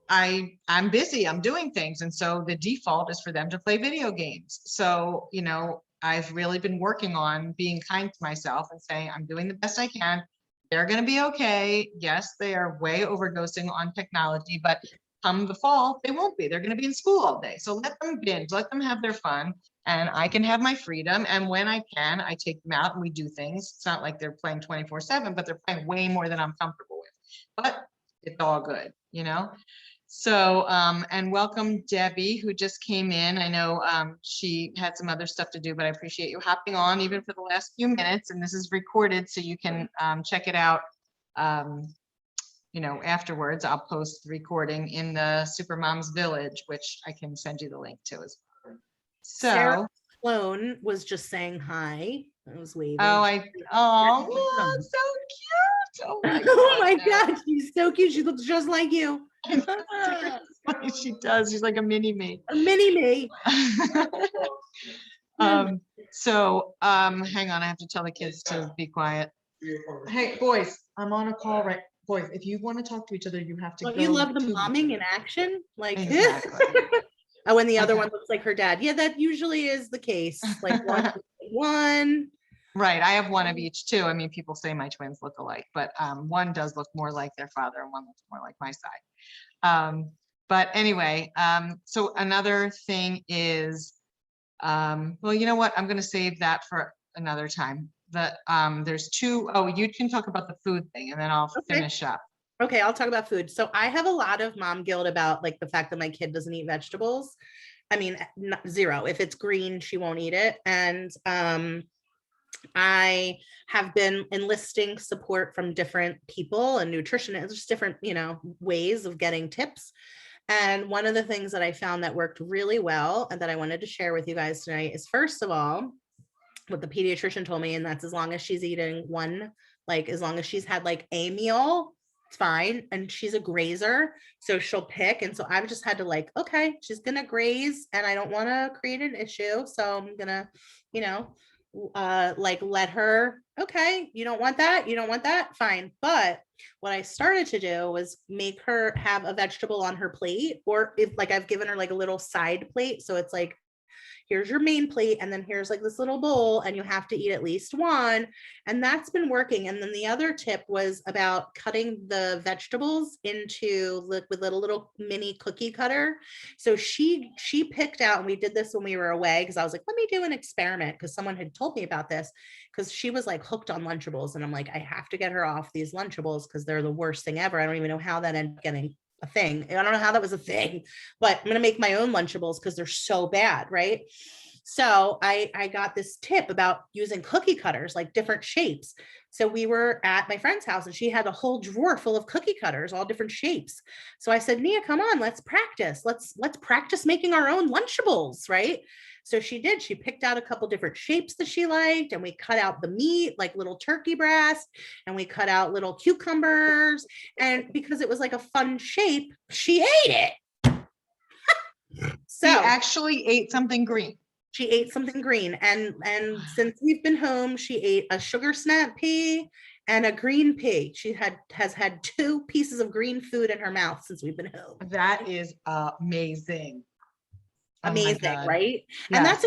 I'm busy, I'm doing things. And so the default is for them to play video games. So, you know, I've really been working on being kind to myself and saying, I'm doing the best I can. They're going to be okay. Yes, they are way overdosing on technology, but come the fall, they won't be. They're going to be in school all day. So let them binge, let them have their fun, and I can have my freedom. And when I can, I take them out and we do things. It's not like they're playing 24/7, but they're playing way more than I'm comfortable with. But it's all good, you know? So, and welcome Debbie, who just came in. I know she had some other stuff to do, but I appreciate you hopping on even for the last few minutes. And this is recorded, so you can check it out, you know, afterwards. I'll post the recording in the SuperMoms Village, which I can send you the link to as well. So, Sarah Sloan was just saying hi. I was waving. oh, so cute. Oh my Oh my God, she's so cute. She looks just like you. She does. She's like a mini me. A mini me. Hang on, I have to tell the kids to be quiet. Hey, boys, I'm on a call, right? Boys, if you want to talk to each other, you have to go. You love the to momming in action? Like, exactly. oh, and the other Okay. one looks like her dad. Yeah, that usually is the case. Like one. Right, I have one of each too. I mean, people say my twins look alike, but one does look more like their father and one looks more like my side. But anyway, so another thing is, well, you know what? I'm going to save that for another time. There's two. Oh, you can talk about the food thing and then I'll finish up. Okay, I'll talk about food. So I have a lot of mom guilt about like the fact that my kid doesn't eat vegetables. I mean, zero. If it's green, she won't eat it. And I have been enlisting support from different people and nutritionists, just different, you know, ways of getting tips. And one of the things that I found that worked really well and that I wanted to share with you guys tonight is, first of all, what the pediatrician told me, and that's as long as she's eating one, like as long as she's had like a meal, it's fine. And she's a grazer, so she'll pick. And so I've just had to like, okay, she's gonna graze and I don't want to create an issue. So I'm gonna, you know, like let her, okay, you don't want that, fine. But what I started to do was make her have a vegetable on her plate, or if like I've given her like a little side plate, so it's like, here's your main plate and then here's like this little bowl and you have to eat at least one. And that's been working. And then the other tip was about cutting the vegetables into with a little mini cookie cutter. So she picked out, and we did this when we were away because I was like, let me do an experiment, because someone had told me about this, because she was like hooked on Lunchables. And I'm like, I have to get her off these Lunchables because they're the worst thing ever. I don't even know how that ended up getting a thing. I don't know how that was a thing, but I'm going to make my own Lunchables because they're so bad. Right. So I got this tip about using cookie cutters, like different shapes. So we were at my friend's house and she had a whole drawer full of cookie cutters, all different shapes. So I said, Nia, come on, let's practice. Let's practice making our own Lunchables. Right. So she did. She picked out a couple different shapes that she liked, and we cut out the meat, like little turkey breast, and we cut out little cucumbers. And because it was like a fun shape, she ate it. So she actually ate something green. She ate something green. And since we've been home, she ate a sugar snap pea and a green pea. She has had 2 pieces of green food in her mouth since we've been home. That is amazing. Oh my Amazing, God. right? And Yes.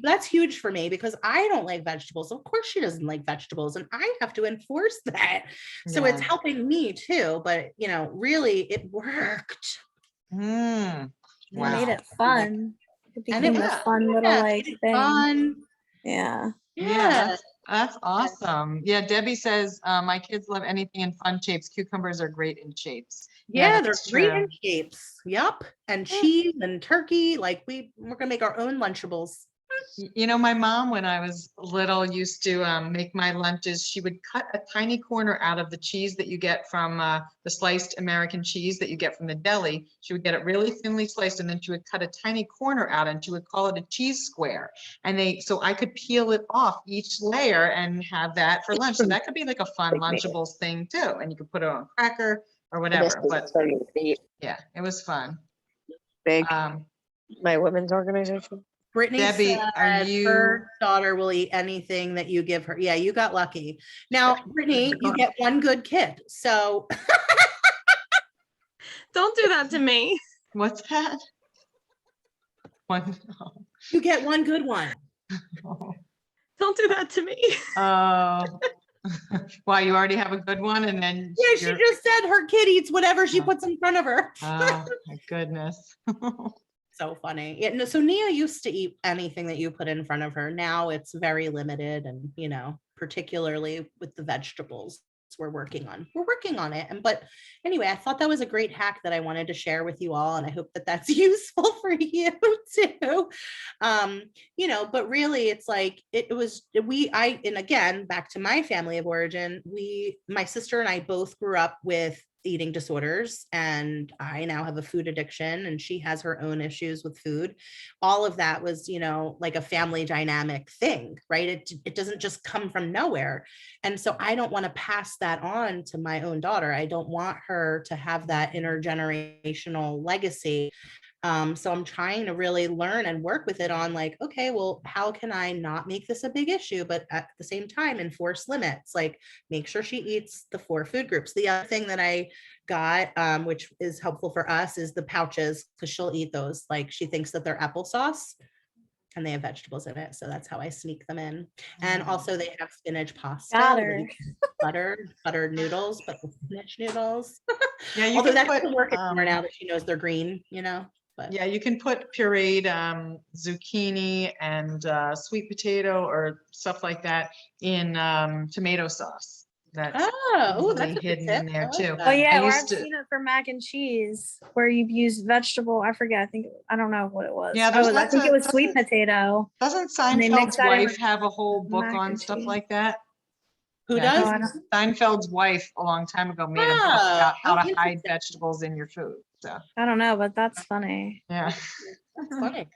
that's huge for me because I don't like vegetables. Of course she doesn't like vegetables and I have to enforce that. So it's Yeah. helping me too, but really it worked. Mm, You made wow. it fun. It And became it this was- fun little Yeah, like made it thing. fun. Yeah. Yeah, that's awesome. Yeah, Debbie says, my kids love anything in fun shapes. Cucumbers are great in shapes. Yeah, they're that's great true. in shapes. Yup. And cheese and turkey. Like we're gonna make our own Lunchables. You know, my mom, when I was little, used to make my lunches. She would cut a tiny corner out of the cheese that you get from the sliced American cheese that you get from the deli. She would get it really thinly sliced, and then she would cut a tiny corner out, and she would call it a cheese square. And so I could peel it off each layer and have that for lunch. So that could be like a fun Lunchables thing too. And you could put it on a cracker or whatever. But yeah, it was fun. Big, My women's organization. Brittany Debbie, are said you? her daughter will eat anything that you give her. Yeah, you got lucky. Now, Brittany, you get one good kid. So Don't do that to me. What's that? One. you get one good one. Don't do that to me. Oh, why, you already have a good one and then Yeah, she just said her kid eats whatever she puts in front of her. oh my goodness. So funny. Yeah, no, so Nia used to eat anything that you put in front of her. Now it's very limited and, particularly with the vegetables we're working on it. But anyway, I thought that was a great hack that I wanted to share with you all. And I hope that that's useful for you too. But really it's like, and again, back to my family of origin, my sister and I both grew up with eating disorders, and I now have a food addiction and she has her own issues with food. All of that was, like a family dynamic thing, right? It doesn't just come from nowhere. And so I don't want to pass that on to my own daughter. I don't want her to have that intergenerational legacy. So I'm trying to really learn and work with it on like, okay, well, how can I not make this a big issue, but at the same time enforce limits, like make sure she eats the 4 food groups. The other thing that I got, which is helpful for us, is the pouches, because she'll eat those. Like she thinks that they're applesauce and they have vegetables in it. So that's how I sneak them in. And also they have spinach pasta, Got her. buttered noodles, but the spinach noodles. Yeah, you Although can that's put, working for her now that she knows they're green, But yeah, you can put pureed zucchini and sweet potato or stuff like that in tomato sauce. That's that's a easily good hidden tip. in there I like too. that. Oh yeah, I or used I've to- seen it for mac and cheese where you've used vegetable. I forget. I don't know what it was. Yeah, there's I lots think of- it was sweet potato. Doesn't And they mix Seinfeld's that in wife with have a whole book mac on and stuff cheese. like that? Who Yeah, does? Oh, I don't- Seinfeld's wife a long time ago made a book Oh, about how oh, to hide interesting. vegetables in your food. So I don't know, but that's funny. yeah, That's funny.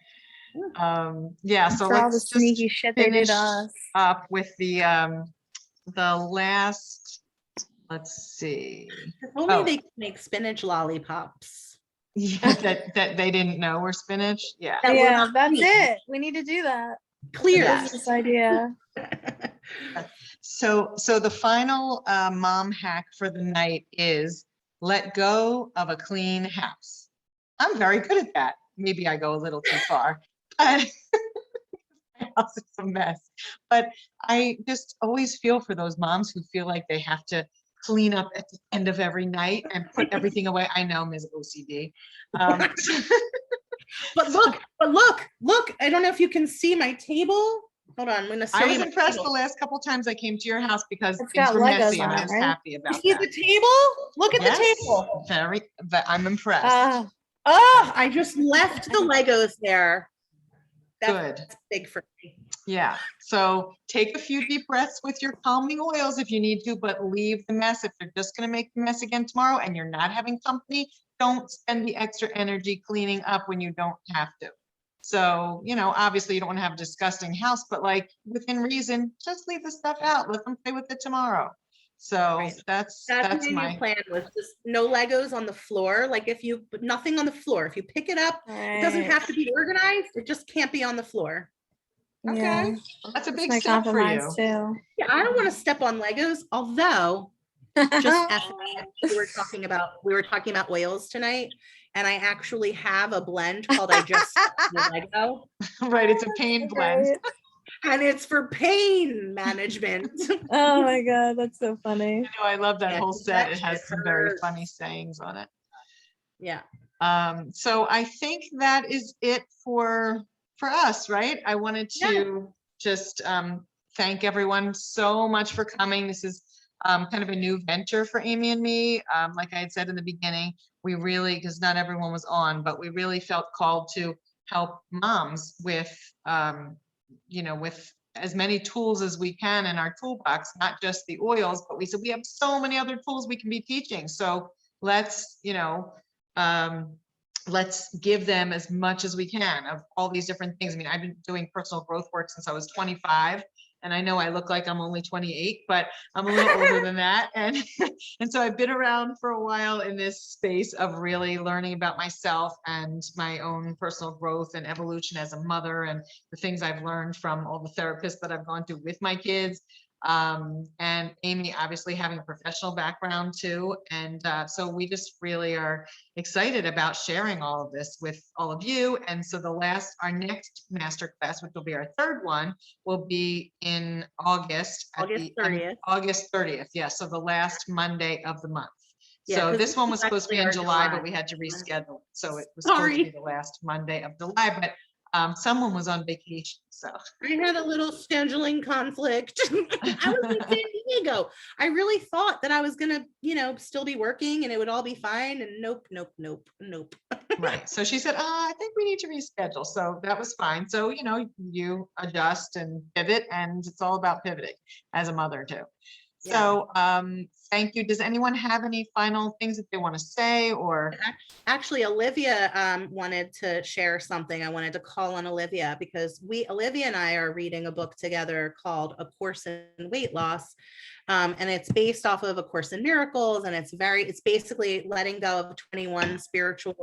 yeah. So For all the let's sneaky just shit they do finish to us. up with the last. Let's see. If only Oh. they could make spinach lollipops. Yeah, that they didn't know were spinach. Yeah. That were Yeah, not that's green. it. We need to do that. Clear. Yes. Business idea. So the final mom hack for the night is let go of a clean house. I'm very good at that. Maybe I go a little too far, but my house is a mess. But I just always feel for those moms who feel like they have to clean up at the end of every night and put everything away. I know, Ms. OCD. But look, I don't know if you can see my table. Hold on, I'm gonna show I was you my impressed the table. last couple times I came to your house because It's things got were Legos messy and on I it, was right? happy You about see that. the table? Look at Yes, the table. but I'm impressed. I just left the Legos there. Good. That's big for me. Yeah. So take a few deep breaths with your calming oils if you need to, but leave the mess. If you're just going to make the mess again tomorrow and you're not having company, don't spend the extra energy cleaning up when you don't have to. So, obviously you don't want to have a disgusting house, but like within reason, just leave the stuff out. Let them play with it tomorrow. So Right. that's That's my my new plan, was just no Legos on the floor. Like nothing on the floor. If you pick it up, it doesn't Right. have to be organized. It just can't be on the floor. Okay. Yeah, Well, that's a that's big my step for you. compromise too. Yeah, I don't want to step on Legos, although just FYI, we were talking about oils tonight, and I actually have a blend called I Just the Lego, Right, it's a pain blend. Right. and it's for pain management. Oh my God, that's so funny. I love that Yeah, whole 'cause set. that It has shit some very hurts. funny sayings on it. Yeah. So I think that is it for us, right? I wanted to just thank everyone so much for coming. This is kind of a new venture for Amy and me. Like I had said in the beginning, we really, because not everyone was on, but we really felt called to help moms with, with as many tools as we can in our toolbox, not just the oils, but we said we have so many other tools we can be teaching. So let's, let's give them as much as we can of all these different things. I mean, I've been doing personal growth work since I was 25, and I know I look like I'm only 28, but I'm a little older than that. And, and so I've been around for a while in this space of really learning about myself and my own personal growth and evolution as a mother, and the things I've learned from all the therapists that I've gone to with my kids. And Amy obviously having a professional background too. And so we just really are excited about sharing all of this with all of you. And so our next masterclass, which will be our third one, will be in August. August 30th. August 30th. Yeah. So the last Monday of the month. Yeah, So 'cause this one was supposed to be in actually our July, July. but we had to reschedule. So it was supposed to be the last Monday of July, but someone was on vacation. So I had a little scheduling conflict. I was in San Diego. I really thought that I was gonna, still be working and it would all be fine. And nope. right. So she said, I think we need to reschedule. So that was fine. So, you adjust and pivot, and it's all about pivoting as a mother too. Yeah. So thank you. Does anyone have any final things that they want to say, or? Actually, Olivia wanted to share something. I wanted to call on Olivia because Olivia and I are reading a book together called A Course in Weight Loss. And it's based off of A Course in Miracles. And it's basically letting go of 21 spiritual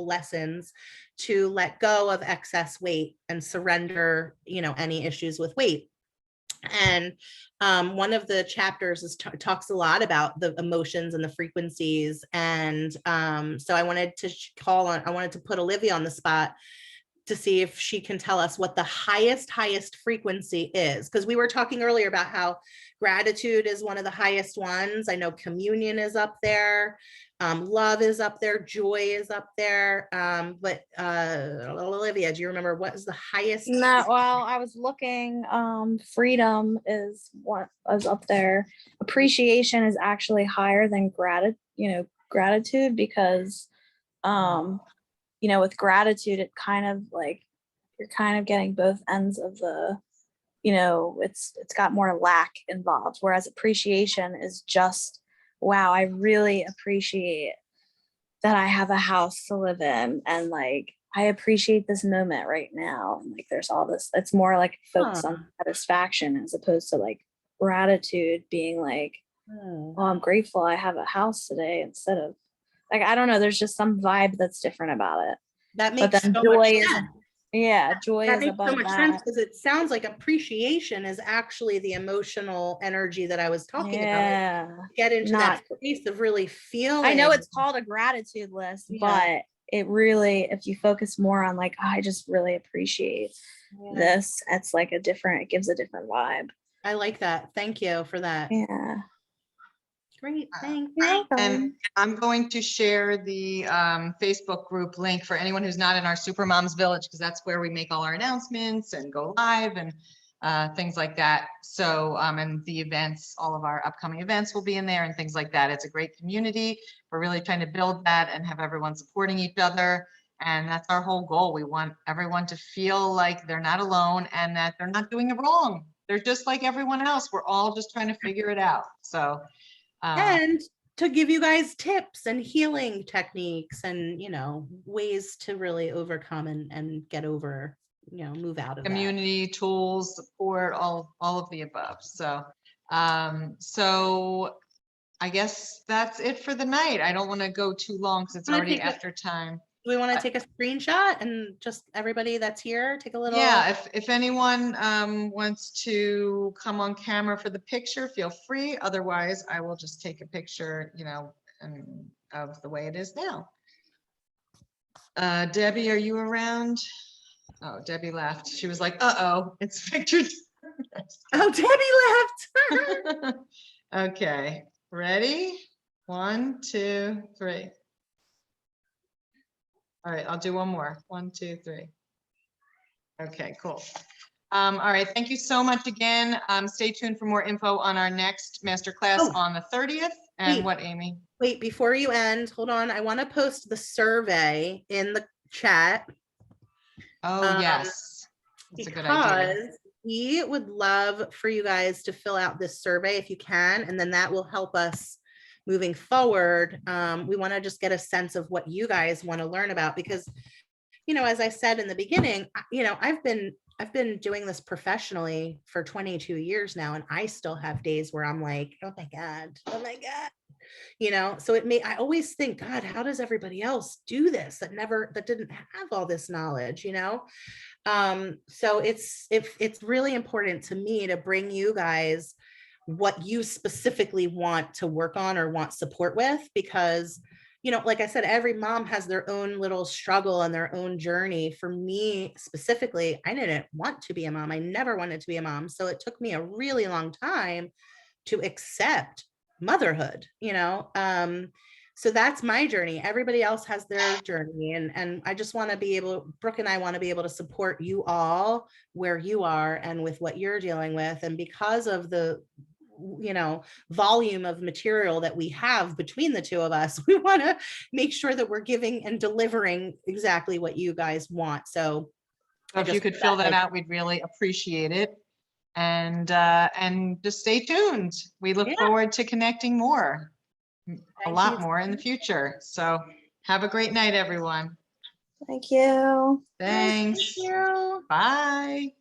lessons to let go of excess weight and surrender, any issues with weight. And one of the chapters talks a lot about the emotions and the frequencies. And so I wanted to put Olivia on the spot to see if she can tell us what the highest frequency is. Because we were talking earlier about how gratitude is one of the highest ones. I know communion is up there. Love is up there. Joy is up there. But Olivia, do you remember what is the highest? No, well, I was looking, freedom is what is up there. Appreciation is actually higher than gratitude because, with gratitude, it kind of like, you're kind of getting both ends of the, it's got more lack involved. Whereas appreciation is just, wow, I really appreciate that I have a house to live in. And like, I appreciate this moment right now. And like, there's all this, it's more like focused on satisfaction as opposed to like gratitude being like, oh, I'm grateful I have a house today instead of like, I don't know. There's just some vibe that's different about it. That makes but then so joy much is, sense. yeah, joy That is makes above so much that. sense because it sounds like appreciation is actually the emotional energy that I was talking about. Yeah, Get into that space of really feeling. I know it's called a gratitude list, but it really, if you focus more on like, I just really appreciate this, it's like it gives a different vibe. I like that. Thank you for that. Yeah. Great, thanks. And I'm going to share the Facebook group link for anyone who's not in our SuperMoms Village, because that's where we make all our announcements and go live and things like that. So, and the events, all of our upcoming events will be in there and things like that. It's a great community. We're really trying to build that and have everyone supporting each other. And that's our whole goal. We want everyone to feel like they're not alone and that they're not doing it wrong. They're just like everyone else. We're all just trying to figure it out. So, and to give you guys tips and healing techniques and, ways to really overcome and get over, move out of community that. Tools, support, all of the above. So, so I guess that's it for the night. I don't want to go too long because it's already after time. we want to take a screenshot and just everybody that's here, take a little. Yeah, if anyone wants to come on camera for the picture, feel free. Otherwise, I will just take a picture, you know, of the way it is now. Debbie, are you around? Oh, Debbie left. She was like, uh-oh, it's pictured. Oh, Debbie left. Okay, ready? 1, 2, 3. All right, I'll do one more. 1, 2, 3. Okay, cool. All right, thank you so much again. Stay tuned for more info on our next masterclass Oh, on the 30th. And wait. what, Amy? Wait, before you end, hold on. I want to post the survey in the chat. Oh, yes. That's a good idea. Because we would love for you guys to fill out this survey if you can, and then that will help us moving forward. We want to just get a sense of what you guys want to learn about, because, you know, as I said in the beginning, you know, I've been doing this professionally for 22 years now, and I still have days where I'm like, oh my God, you know, so I always think, God, how does everybody else do this that didn't have all this knowledge, you know? So it's really important to me to bring you guys what you specifically want to work on or want support with, because, you know, like I said, every mom has their own little struggle and their own journey. For me specifically, I didn't want to be a mom. I never wanted to be a mom. So it took me a really long time to accept motherhood, you know? So that's my journey. Everybody else has their journey. And I just want to be able, Brooke and I want to be able to support you all where you are and with what you're dealing with. And because of the, you know, volume of material that we have between the two of us, we want to make sure that we're giving and delivering exactly what you guys want. So if you could fill that out, we'd really appreciate it. And just stay tuned. We look forward to connecting more, a lot more in the future. So have a great night, everyone. Thank you. Thanks. Thank you. Bye.